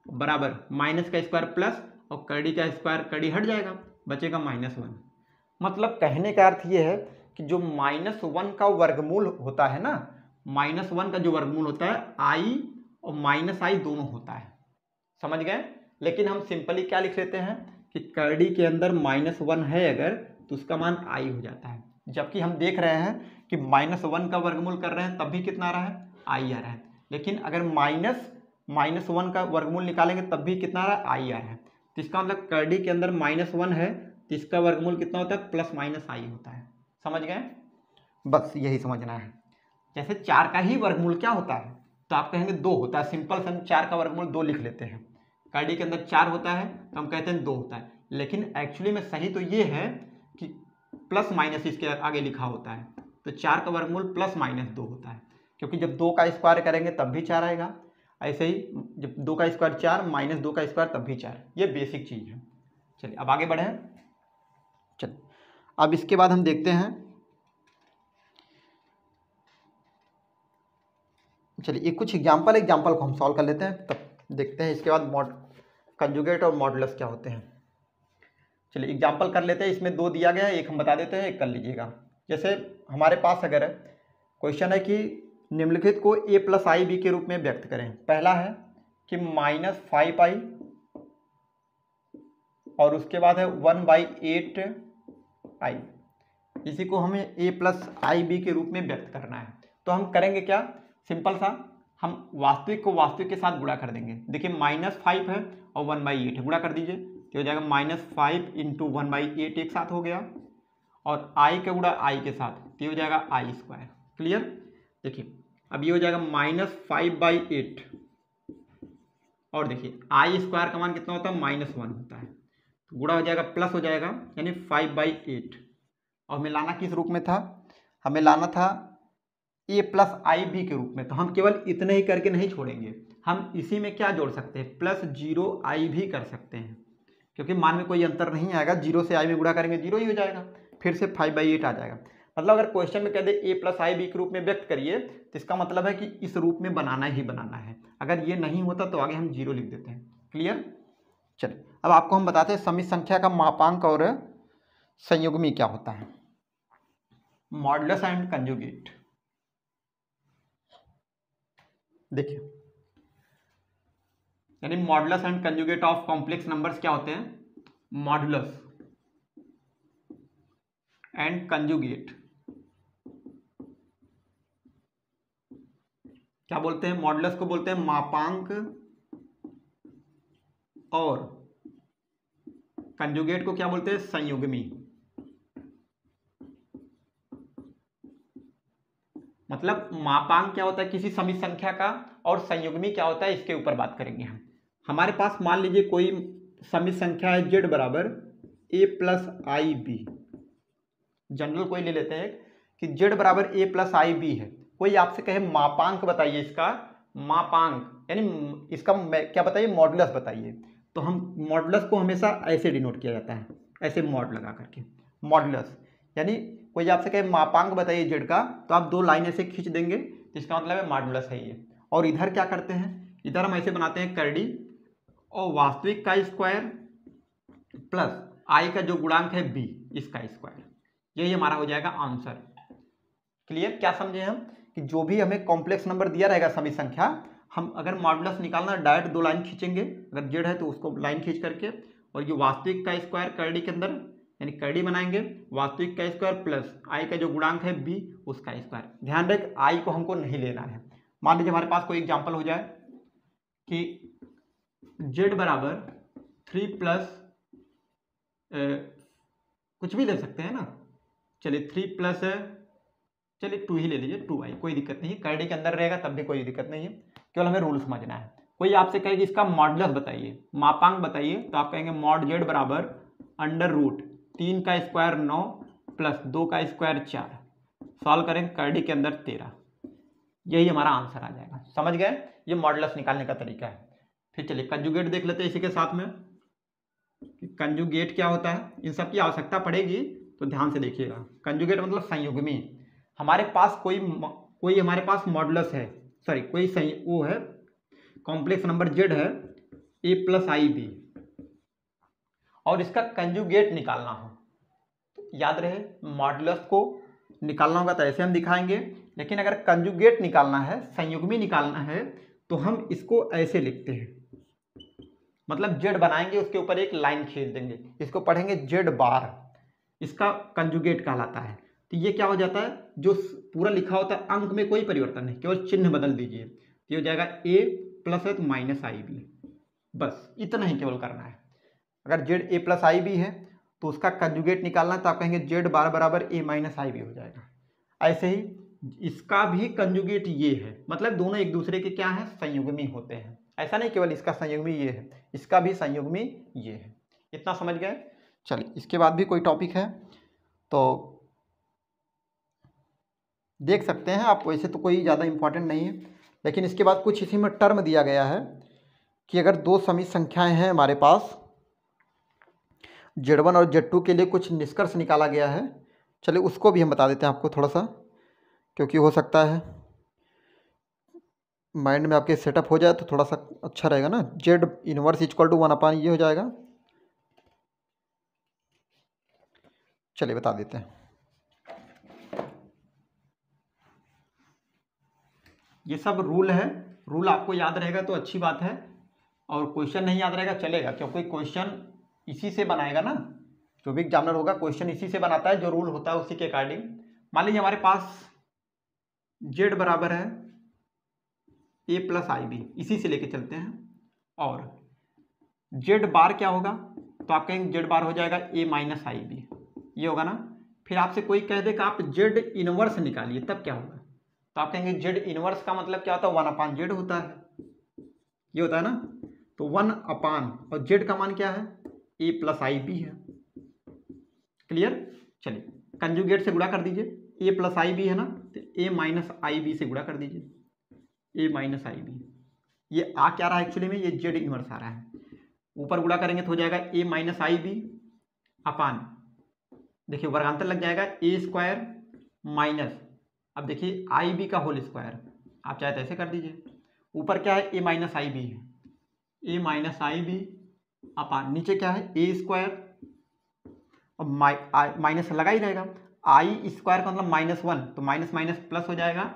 बराबर माइनस का स्क्वायर प्लस, और करड़ी का स्क्वायर करड़ी हट जाएगा, बचेगा -1। मतलब कहने का अर्थ ये है कि जो -1 का वर्गमूल होता है ना, -1 का जो वर्गमूल होता है i और -i दोनों होता है। समझ गए। लेकिन हम सिंपली क्या लिख लेते हैं कि करड़ी के अंदर -1 है अगर, तो उसका मान i हो जाता है। जबकि हम देख रहे हैं कि -1 का वर्गमूल कर रहे हैं तब भी कितना आ रहा है, i आ रहा है। लेकिन अगर -1 का वर्गमूल निकालेंगे तब भी कितना आ रहा है, i आ रहा है। तो इसका मतलब करड़ी के अंदर -1 है तो इसका वर्गमूल कितना होता है, +-i होता है। समझ गए। बस यही समझना है। जैसे 4 का ही वर्गमूल क्या होता है, तो आप कहेंगे 2 होता है। सिंपल से हम 4 का वर्गमूल 2 लिख लेते हैं। करड़ी के अंदर 4 होता है तो हम कहते हैं 2 होता है, लेकिन एक्चुअली में सही तो ये है कि + इसके आगे लिखा होता है, तो 4 का वर्गमूल +-2 होता है, क्योंकि जब 2 का स्क्वायर करेंगे तब भी 4 आएगा। ऐसे ही जब 2 का स्क्वायर 4 -2 का स्क्वायर तब भी 4, ये बेसिक चीज़ है। चलिए अब आगे बढ़ें। चलिए अब इसके बाद हम देखते हैं, चलिए कुछ एग्जाम्पल को हम सॉल्व कर लेते हैं, तब देखते हैं इसके बाद कंजुगेट और मॉडुलस क्या होते हैं। चलिए एग्जाम्पल कर लेते हैं। इसमें 2 दिया गया है, एक हम बता देते हैं, एक कर लीजिएगा। जैसे हमारे पास अगर क्वेश्चन है कि निम्नलिखित को a + ib के रूप में व्यक्त करें। पहला है कि -5i और उसके बाद है 1/8i, इसी को हमें a + ib के रूप में व्यक्त करना है। तो हम करेंगे क्या, सिंपल सा, हम वास्तविक को वास्तविक के साथ गुणा कर देंगे। देखिए -5 है और 1/8 है, गुणा कर दीजिए तो हो जाएगा -5 × 1/8 एक साथ हो गया, और i का गुणा i के साथ तो हो जाएगा i²। क्लियर। देखिए अब ये हो जाएगा -5/8, और देखिए i² का मान कितना होता है, -1 होता है, तो गुणा हो जाएगा प्लस हो जाएगा, यानी 5/8। और हमें लाना किस रूप में था, हमें लाना था ए प्लस आई बी के रूप में। तो हम केवल इतने ही करके नहीं छोड़ेंगे, हम इसी में क्या जोड़ सकते हैं, प्लस 0 आई भी कर सकते हैं, क्योंकि मान में कोई अंतर नहीं आएगा, 0 से आई में गुणा करेंगे 0 ही हो जाएगा, फिर से 5/8 आ जाएगा। मतलब अगर क्वेश्चन में कह दे ए प्लस आई बी के रूप में व्यक्त करिए, तो इसका मतलब है कि इस रूप में बनाना ही बनाना है। अगर ये नहीं होता तो आगे हम 0 लिख देते हैं। क्लियर। चलिए अब आपको हम बताते हैं समित संख्या का मापांक और संयुग्मी क्या होता है। Modulus and conjugate. देखिए, यानी modulus and conjugate of complex numbers क्या होते हैं, मॉडुलस एंड कंजुगेट क्या बोलते हैं, मॉडुलस को बोलते हैं मापांक और कंजुगेट को क्या बोलते हैं, संयुग्मी। मतलब मापांक क्या होता है किसी समित संख्या का, और संयुग्मी क्या होता है इसके ऊपर बात करेंगे हम। हमारे पास मान लीजिए कोई समित संख्या है z बराबर a plus i b. General कोई ले लेते हैं कि z बराबर a प्लस आई बी है। कोई आपसे कहे मापांक बताइए इसका, मापांक यानी इसका क्या बताइए, मॉडुलस बताइए। तो हम मॉडुलस को हमेशा ऐसे डिनोट किया जाता है, ऐसे मॉड लगा करके मॉडुलस। यानी कोई आपसे कहे मापांक बताइए z का, तो आप 2 लाइन ऐसे खींच देंगे, तो इसका मतलब है मॉडुलस है ये। और इधर क्या करते हैं, इधर हम ऐसे बनाते हैं करड़ी और वास्तविक का स्क्वायर प्लस आई का जो गुणांक है b, इसका स्क्वायर। यही हमारा हो जाएगा आंसर। क्लियर। क्या समझे हम कि जो भी हमें कॉम्प्लेक्स नंबर दिया रहेगा समित संख्या, हम अगर मॉडुलस निकालना डायरेक्ट 2 लाइन खींचेंगे, अगर z है तो उसको लाइन खींच करके, और ये वास्तविक का स्क्वायर करड़ी के अंदर यानी करड़ी बनाएंगे, वास्तविक का स्क्वायर प्लस आई का जो गुणांक है b, उसका स्क्वायर। ध्यान रख आई को हमको नहीं लेना है। मान लीजिए हमारे पास कोई एग्जांपल हो जाए कि z बराबर 3 प्लस कुछ भी ले सकते हैं ना, चलिए 3 प्लस चलिए 2 ही ले लीजिए, 2i, कोई दिक्कत नहीं है, करड़ी के अंदर रहेगा तब भी कोई दिक्कत नहीं है, केवल हमें रूल समझना है। कोई आपसे कहेगी इसका मॉडुलस बताइए, मापांक बताइए, तो आप कहेंगे मॉड z बराबर अंडर रूट 3 का स्क्वायर 9 प्लस 2 का स्क्वायर 4, सॉल्व करें करड़ी के अंदर 13, यही हमारा आंसर आ जाएगा। समझ गए, ये मॉडुलस निकालने का तरीका है। फिर चलिए कंजुगेट देख लेते हैं इसी के साथ में। कंजुगेट क्या होता है, इन सब की आवश्यकता पड़ेगी तो ध्यान से देखिएगा। कंजुगेट मतलब संयुग्मी। हमारे पास कोई हमारे पास मॉडुलस है, सॉरी कोई वो है कॉम्प्लेक्स नंबर z है a प्लस आई बी, और इसका कंजुगेट निकालना हो, तो याद रहे मॉडुलस को निकालना होगा तो ऐसे हम दिखाएंगे, लेकिन अगर कंजुगेट निकालना है, संयुग्मी निकालना है, तो हम इसको ऐसे लिखते हैं। मतलब z बनाएंगे, उसके ऊपर एक लाइन खींच देंगे, इसको पढ़ेंगे z बार, इसका कंजुगेट कहलाता है। तो ये क्या हो जाता है, जो पूरा लिखा होता है अंक में कोई परिवर्तन नहीं, केवल चिन्ह बदल दीजिए, तो ये हो जाएगा a प्लस है तो माइनस आई बी, बस इतना ही केवल करना है। अगर z a plus i b है तो उसका कंजुगेट निकालना है, तो आप कहेंगे z बार बराबर a माइनस आई बी हो जाएगा। ऐसे ही इसका भी कंजुगेट ये है, मतलब दोनों एक दूसरे के क्या है, संयुग्मी होते हैं। ऐसा नहीं केवल इसका संयुग्मी ये है, इसका भी संयुग्मी ये है। इतना समझ गए। चलिए इसके बाद भी कोई टॉपिक है तो देख सकते हैं आप, वैसे तो कोई ज़्यादा इम्पोर्टेंट नहीं है, लेकिन इसके बाद कुछ इसी में टर्म दिया गया है कि अगर 2 समित संख्याएं हैं हमारे पास, z1 और z2 के लिए कुछ निष्कर्ष निकाला गया है। चलिए उसको भी हम बता देते हैं आपको थोड़ा सा, क्योंकि हो सकता है माइंड में आपके सेटअप हो जाए तो थोड़ा सा अच्छा रहेगा ना। z इनवर्स इक्वल टू 1/, ये हो जाएगा। चलिए बता देते हैं। ये सब रूल है, रूल आपको याद रहेगा तो अच्छी बात है, और क्वेश्चन नहीं याद रहेगा चलेगा, क्योंकि क्वेश्चन इसी से बनाएगा ना, जो भी एग्जामिनर होगा क्वेश्चन इसी से बनाता है, जो रूल होता है उसी के अकॉर्डिंग। मान लीजिए हमारे पास z बराबर है a प्लस आई बी, इसी से लेके चलते हैं, और z बार क्या होगा, तो आप कहेंगे z बार हो जाएगा a माइनस आई बी, ये होगा ना। फिर आपसे कोई कह दे कि आप z इनवर्स निकालिए, तब क्या होगा, तो आप कहेंगे z इनवर्स का मतलब क्या होता है, 1/z होता है, ये होता है ना। तो 1/, और z का मान क्या है, a प्लस आई बी है। क्लियर। चलिए कंजुगेट से गुणा कर दीजिए, a प्लस आई बी है ना, तो ए माइनस आई बी से गुणा कर दीजिए, ए माइनस आई बी। ये आ क्या रहा है एक्चुअली में, ये जेड इनवर्स आ रहा है। ऊपर गुणा करेंगे तो हो जाएगा ए माइनस आई बी अपान, देखिए वर्गांतर लग जाएगा ए स्क्वायर माइनस, अब देखिए आई बी का होल स्क्वायर, आप चाहे तो ऐसे कर दीजिए। ऊपर क्या है, ए माइनस आई बी है, ए माइनस आई बी अपान नीचे क्या है ए स्क्वायर, और माइनस लगा ही रहेगा, आई स्क्वायर का मतलब -1, तो माइनस माइनस प्लस हो जाएगा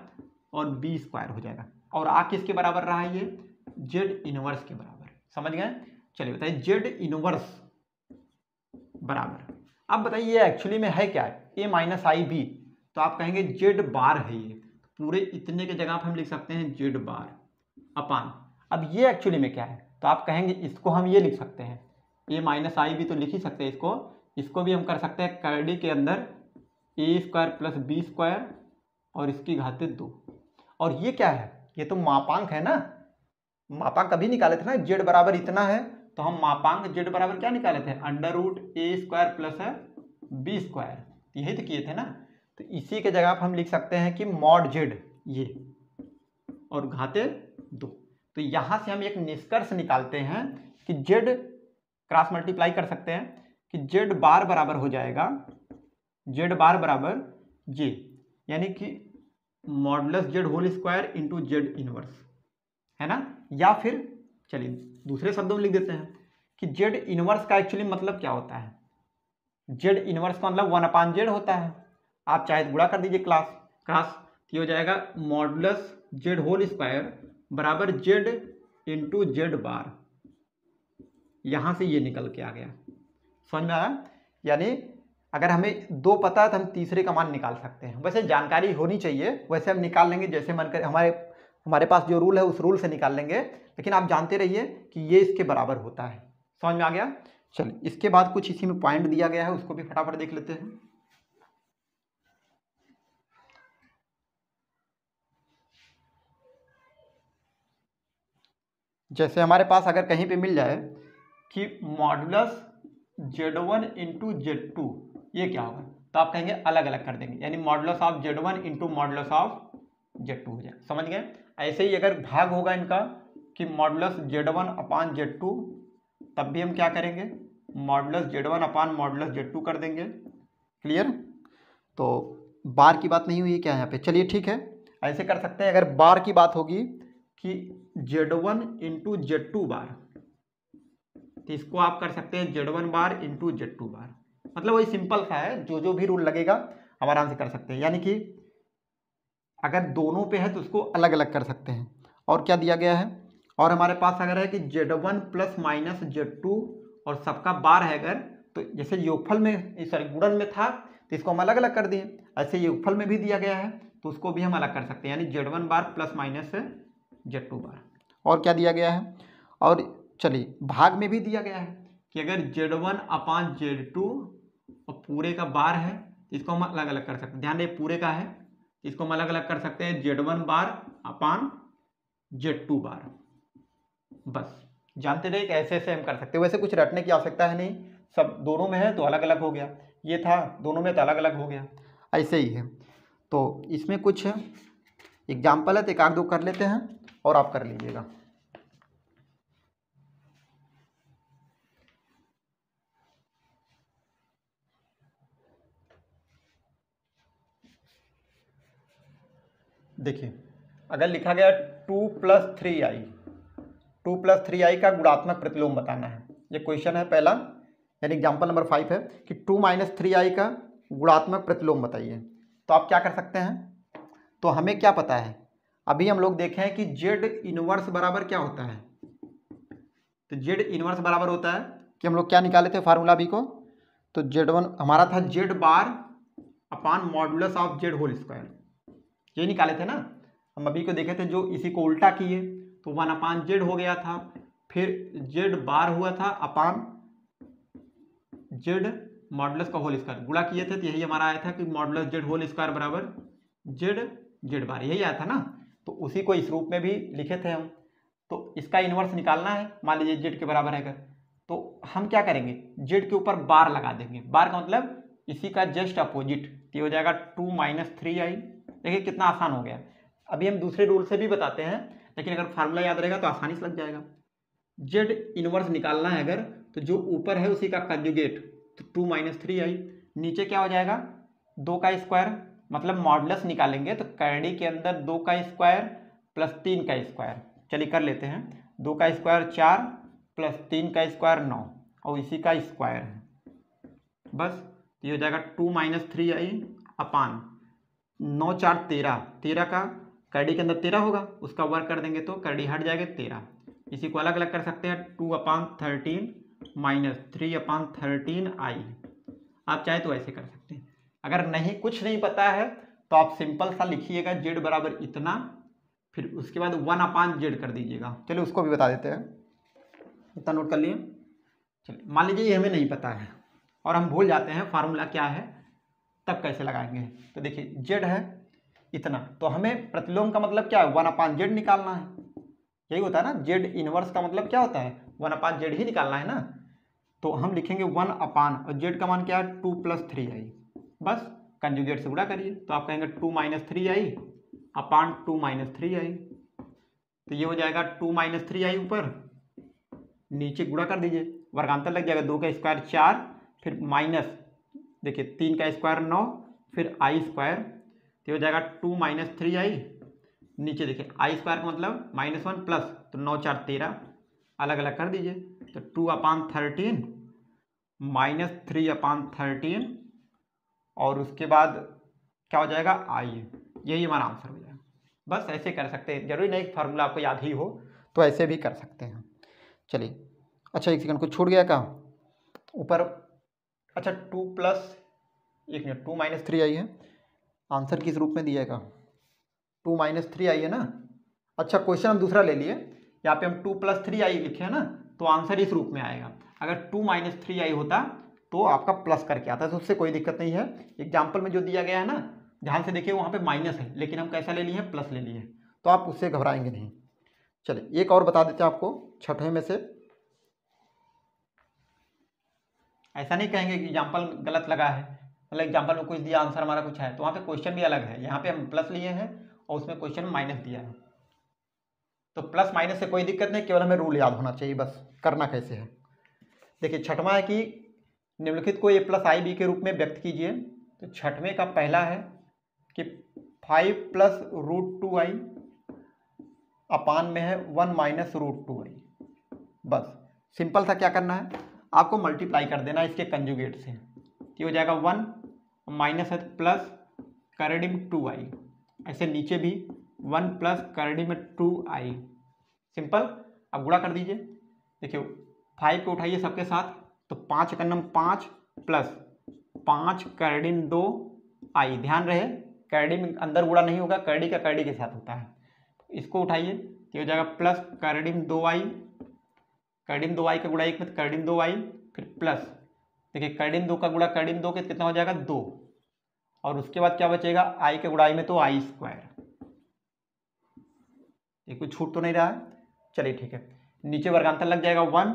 और बी स्क्वायर हो जाएगा। और आ किसके बराबर रहा है, ये जेड इनवर्स के बराबर। समझ गए? चलिए बताइए, जेड इनवर्स बराबर, अब बताइए ये एक्चुअली में है क्या है, ए माइनस आई बी, तो आप कहेंगे जेड बार है ये, पूरे इतने के जगह पर हम लिख सकते हैं जेड बार अपान। अब ये एक्चुअली में क्या है, तो आप कहेंगे इसको हम ये लिख सकते हैं, ए माइनस आई बी तो लिख ही सकते हैं इसको भी हम कर सकते हैं करड़ी के अंदर ए स्क्वायर प्लस बी स्क्वायर और इसकी घाते 2। और ये क्या है, ये तो मापांक है ना, मापांक कभी निकाले थे ना, जेड बराबर इतना है तो हम मापांक जेड बराबर क्या निकाले थे, अंडर रूट ए स्क्वायर प्लस बी स्क्वायर, यही तो किए थे ना। तो इसी के जगह पर हम लिख सकते हैं कि मॉड जेड ये और घाते 2। तो यहां से हम एक निष्कर्ष निकालते हैं कि जेड क्रॉस मल्टीप्लाई कर सकते हैं कि जेड बार बराबर हो जाएगा, जेड बार बराबर जे, यानी कि modulus z whole square into z inverse, है ना। या फिर चलिए दूसरे शब्दों में लिख देते हैं कि जेड इनवर्स का एक्चुअली मतलब क्या होता है, जेड इनवर्स का मतलब 1/z होता है। आप चाहे गुणा कर दीजिए क्रॉस, ये हो जाएगा मॉडुलस जेड होल स्क्वायर बराबर जेड इंटू जेड बार, यहां से ये निकल के आ गया। समझ में आया? यानी अगर हमें 2 पता है तो हम तीसरे का मान निकाल सकते हैं। वैसे जानकारी होनी चाहिए, वैसे हम निकाल लेंगे जैसे मन करे, हमारे पास जो रूल है उस रूल से निकाल लेंगे, लेकिन आप जानते रहिए कि ये इसके बराबर होता है। समझ में आ गया? चलिए इसके बाद कुछ इसी में पॉइंट दिया गया है, उसको भी फटाफट देख लेते हैं। जैसे हमारे पास अगर कहीं पे मिल जाए कि मॉडुलस Z1 इंटू Z2, ये क्या होगा, तो आप कहेंगे अलग अलग कर देंगे, यानी modulus of Z1 into modulus of Z2 हो जाए। समझ गए? ऐसे ही अगर भाग होगा इनका कि मॉडुलस Z1 अपान Z2, तब भी हम क्या करेंगे, मॉडुलस Z1 अपान मॉडुलस Z2 कर देंगे। क्लियर? तो बार की बात नहीं हुई क्या यहाँ पे? चलिए ठीक है, ऐसे कर सकते हैं। अगर बार की बात होगी कि Z1 इंटू Z2 बार, तो इसको आप कर सकते हैं Z1 बार इंटू Z2 बार, मतलब वही सिंपल सा है, जो भी रूल लगेगा हम आराम से कर सकते हैं। यानी कि अगर दोनों पे है तो उसको अलग अलग कर सकते हैं। और क्या दिया गया है, और हमारे पास अगर है कि Z1 प्लस माइनस Z2 और सबका बार है अगर, तो जैसे योगफल में सॉरी गुणन में था तो इसको हम अलग अलग कर दिए, ऐसे योगफल में भी दिया गया है तो उसको भी हम अलग कर सकते हैं, यानी Z1 बार प्लस माइनस Z2 बार। और क्या दिया गया है, और चलिए भाग में भी दिया गया है कि अगर Z1 अपान Z2 और पूरे का बार है इसको हम अलग अलग कर सकते हैं। ध्यान दें पूरे का है, इसको हम अलग अलग कर सकते हैं Z1 बार अपान Z2 बार। बस जानते रहे कि ऐसे ऐसे हम कर सकते हैं, वैसे कुछ रटने की आवश्यकता है नहीं, सब दोनों में है तो अलग अलग हो गया, ये था दोनों में तो अलग अलग हो गया, ऐसे ही है। तो इसमें कुछ एग्जाम्पल है तो 1-2 कर लेते हैं और आप कर लीजिएगा। देखिए अगर लिखा गया 2 + 3i, 2 + 3i का गुणात्मक प्रतिलोम बताना है, ये क्वेश्चन है पहला, यानी एग्जाम्पल नंबर 5 है कि 2 - 3i का गुणात्मक प्रतिलोम बताइए। तो आप क्या कर सकते हैं, तो हमें क्या पता है, अभी हम लोग देखे हैं कि जेड इनवर्स बराबर क्या होता है, तो जेड इनवर्स बराबर होता है कि हम लोग क्या निकाले थे फार्मूला अभी को, तो Z1 हमारा था z bar upon modulus of z whole square, ये निकाले थे ना। हम अभी को देखे थे, जो इसी को उल्टा किए तो 1/z हो गया था, फिर जेड बार हुआ था अपान जेड मॉडुलस का होल स्क्वायर, गुणा किए थे तो यही हमारा आया था कि मॉडुलस जेड होल स्क्वायर बराबर जेड बार, यही आया था ना। तो उसी को इस रूप में भी लिखे थे हम। तो इसका इन्वर्स निकालना है, मान लीजिए जेड के बराबर है अगर, तो हम क्या करेंगे, जेड के ऊपर बार लगा देंगे, बार का मतलब इसी का जस्ट अपोजिट, तो हो जाएगा 2 - 3i देखिए कितना आसान हो गया। अभी हम दूसरे रूल से भी बताते हैं, लेकिन अगर फार्मूला याद रहेगा तो आसानी से लग जाएगा। जेड इनवर्स निकालना है अगर, तो जो ऊपर है उसी का कंजुगेट, तो 2 - 3i। नीचे क्या हो जाएगा, 2 का स्क्वायर, मतलब मॉडुलस निकालेंगे तो करड़ी के अंदर 2 का स्क्वायर प्लस 3 का स्क्वायर। चलिए कर लेते हैं, 2 का स्क्वायर 4 प्लस 3 का स्क्वायर 9 और इसी का स्क्वायर है। बस ये हो जाएगा 2 - 3i अपान 9 4 13, 13 का करड़ी के अंदर 13 होगा, उसका वर्क कर देंगे तो करड़ी हट जाएगा 13। इसी को अलग अलग कर सकते हैं, 2/13 माइनस 3/13i। आप चाहे तो ऐसे कर सकते हैं। अगर नहीं कुछ नहीं पता है तो आप सिंपल सा लिखिएगा जेड बराबर इतना, फिर उसके बाद 1/z कर दीजिएगा। चलिए उसको भी बता देते हैं, इतना नोट कर लिए। चलिए मान लीजिए ये हमें नहीं पता है और हम भूल जाते हैं फार्मूला क्या है, तब कैसे लगाएंगे। तो देखिए जेड है इतना, तो हमें प्रतिलोम का मतलब क्या है, 1/z निकालना है। यही होता है ना, जेड इनवर्स का मतलब क्या होता है, 1/z ही निकालना है ना। तो हम लिखेंगे 1 और जेड का मान क्या है 2 + 3i। बस कंजुगेट से गुणा करिए तो आप कहेंगे 2 - 3i अपान 2 - 3i। तो ये हो जाएगा 2 - 3i ऊपर, नीचे गुणा कर दीजिए, वर्गांतर लग जाएगा, 2 का स्क्वायर 4, फिर माइनस देखिए 3 का स्क्वायर 9, फिर आई स्क्वायर, तो हो जाएगा 2 - 3i। नीचे देखिए आई स्क्वायर का मतलब -1 प्लस, तो 9 4 13, अलग अलग कर दीजिए, तो 2/13 माइनस 3/13 और उसके बाद क्या हो जाएगा आई। यही हमारा आंसर हो जाएगा। बस ऐसे कर सकते हैं, जरूरी नहीं फार्मूला आपको याद ही हो, तो ऐसे भी कर सकते हैं। चलिए अच्छा एक सेकंड, कुछ छूट गया क्या ऊपर, अच्छा 2 प्लस 1 मिनट 2 - 3i है, आंसर किस रूप में दिएगा, 2 - 3i है ना। अच्छा क्वेश्चन हम दूसरा ले लिए, यहाँ पे हम 2 + 3i लिखे हैं ना, तो आंसर इस रूप में आएगा। अगर 2 - 3i होता तो आपका प्लस करके आता है, तो उससे कोई दिक्कत नहीं है। एग्जाम्पल में जो दिया गया है ना, ध्यान से देखिए वहाँ पे माइनस है, लेकिन हम कैसा ले लिए हैं, प्लस ले लिए हैं, तो आप उससे घबराएंगे नहीं। चलिए एक और बता देते हैं आपको, छठवें में से। ऐसा नहीं कहेंगे कि एग्जाम्पल गलत लगा है, मतलब एग्जाम्पल में कुछ दिया आंसर हमारा कुछ है, तो वहाँ पे क्वेश्चन भी अलग है। यहाँ पे हम प्लस लिए हैं और उसमें क्वेश्चन माइनस दिया है, तो प्लस माइनस से कोई दिक्कत नहीं, केवल हमें रूल याद होना चाहिए, बस करना कैसे है। देखिए छठवां है कि निम्नलिखित को a + ib के रूप में व्यक्त कीजिए। तो छठवें का पहला है कि 5 + √2i अपान में है 1 - √2i। बस सिंपल सा क्या करना है, आपको मल्टीप्लाई कर देना इसके कंजुगेट से, ये हो जाएगा 1 माइनस है प्लस करड़ी में 2i, ऐसे नीचे भी 1 प्लस करड़ी में 2i। सिंपल, अब गुणा कर दीजिए। देखिए 5 को उठाइए सबके साथ, तो 5 का नंबर 5 प्लस 5 करड़ी में 2i। ध्यान रहे करड़ी में अंदर गुणा नहीं होगा, करड़ी का करड़ी के साथ होता है। इसको उठाइए तो हो जाएगा प्लस करड़ी में 2i, करड़ी में 2i का गुणा 1 में करड़ी में 2i, फिर प्लस देखिए करड़ी में 2 का गुणा करड़ी में 2 के कितना हो जाएगा 2, और उसके बाद क्या बचेगा i के गुणाई में तो आई स्क्वायर। ये कुछ छूट तो नहीं रहा है, चलिए ठीक है। नीचे वर्गांतर लग जाएगा 1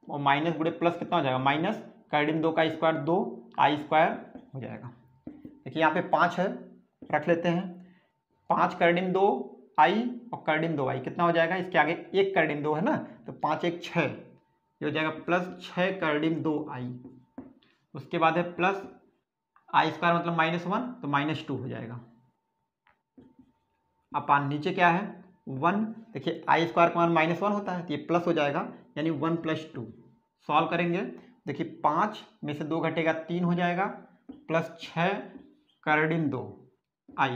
और माइनस गुणे प्लस कितना हो जाएगा माइनस करड़ी में 2 का स्क्वायर 2 आई स्क्वायर हो जाएगा। देखिए यहाँ पे 5 है, रख लेते हैं, 5 करड़ी में 2 आई और करड़ी में 2i कितना हो जाएगा, इसके आगे 1 करड़ी में 2 है ना, तो 5 1 6, ये हो जाएगा प्लस 6 करड़ी में 2i। उसके बाद है प्लस आई स्क्वायर मतलब -1, तो -2 हो जाएगा। अपान नीचे क्या है 1, देखिए आई स्क्वायर का मान -1 होता है, तो ये प्लस हो जाएगा, यानी 1 + 2। सॉल्व करेंगे, देखिए 5 में से 2 घटेगा 3 हो जाएगा, प्लस 6 करड़ी में 2i,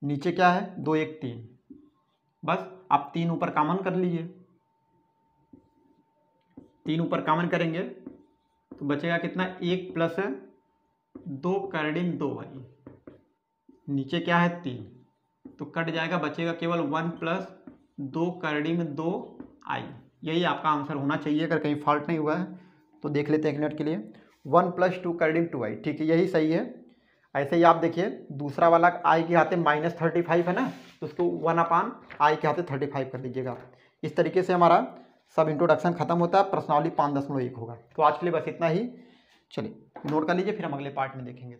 नीचे क्या है 2 1 3। बस आप 3 ऊपर कॉमन कर लीजिए, 3 ऊपर कॉमन करेंगे तो बचेगा कितना 1 प्लस 2 करड़ी में 2i, नीचे क्या है 3, तो कट जाएगा, बचेगा केवल 1 प्लस 2 करड़ी में 2i। यही आपका आंसर होना चाहिए। अगर कहीं फॉल्ट नहीं हुआ है तो देख लेते हैं एक मिनट के लिए, 1 + 2 करड़ी में 2i, ठीक है यही सही है। ऐसे ही आप देखिए दूसरा वाला i के हाथे -35 है ना, तो उसको 1/i के हाथे 35 कर दीजिएगा। इस तरीके से हमारा सब इंट्रोडक्शन खत्म होता है, प्रश्नावली 5.1 होगा। तो आज के लिए बस इतना ही, चलिए नोट कर लीजिए, फिर हम अगले पार्ट में देखेंगे।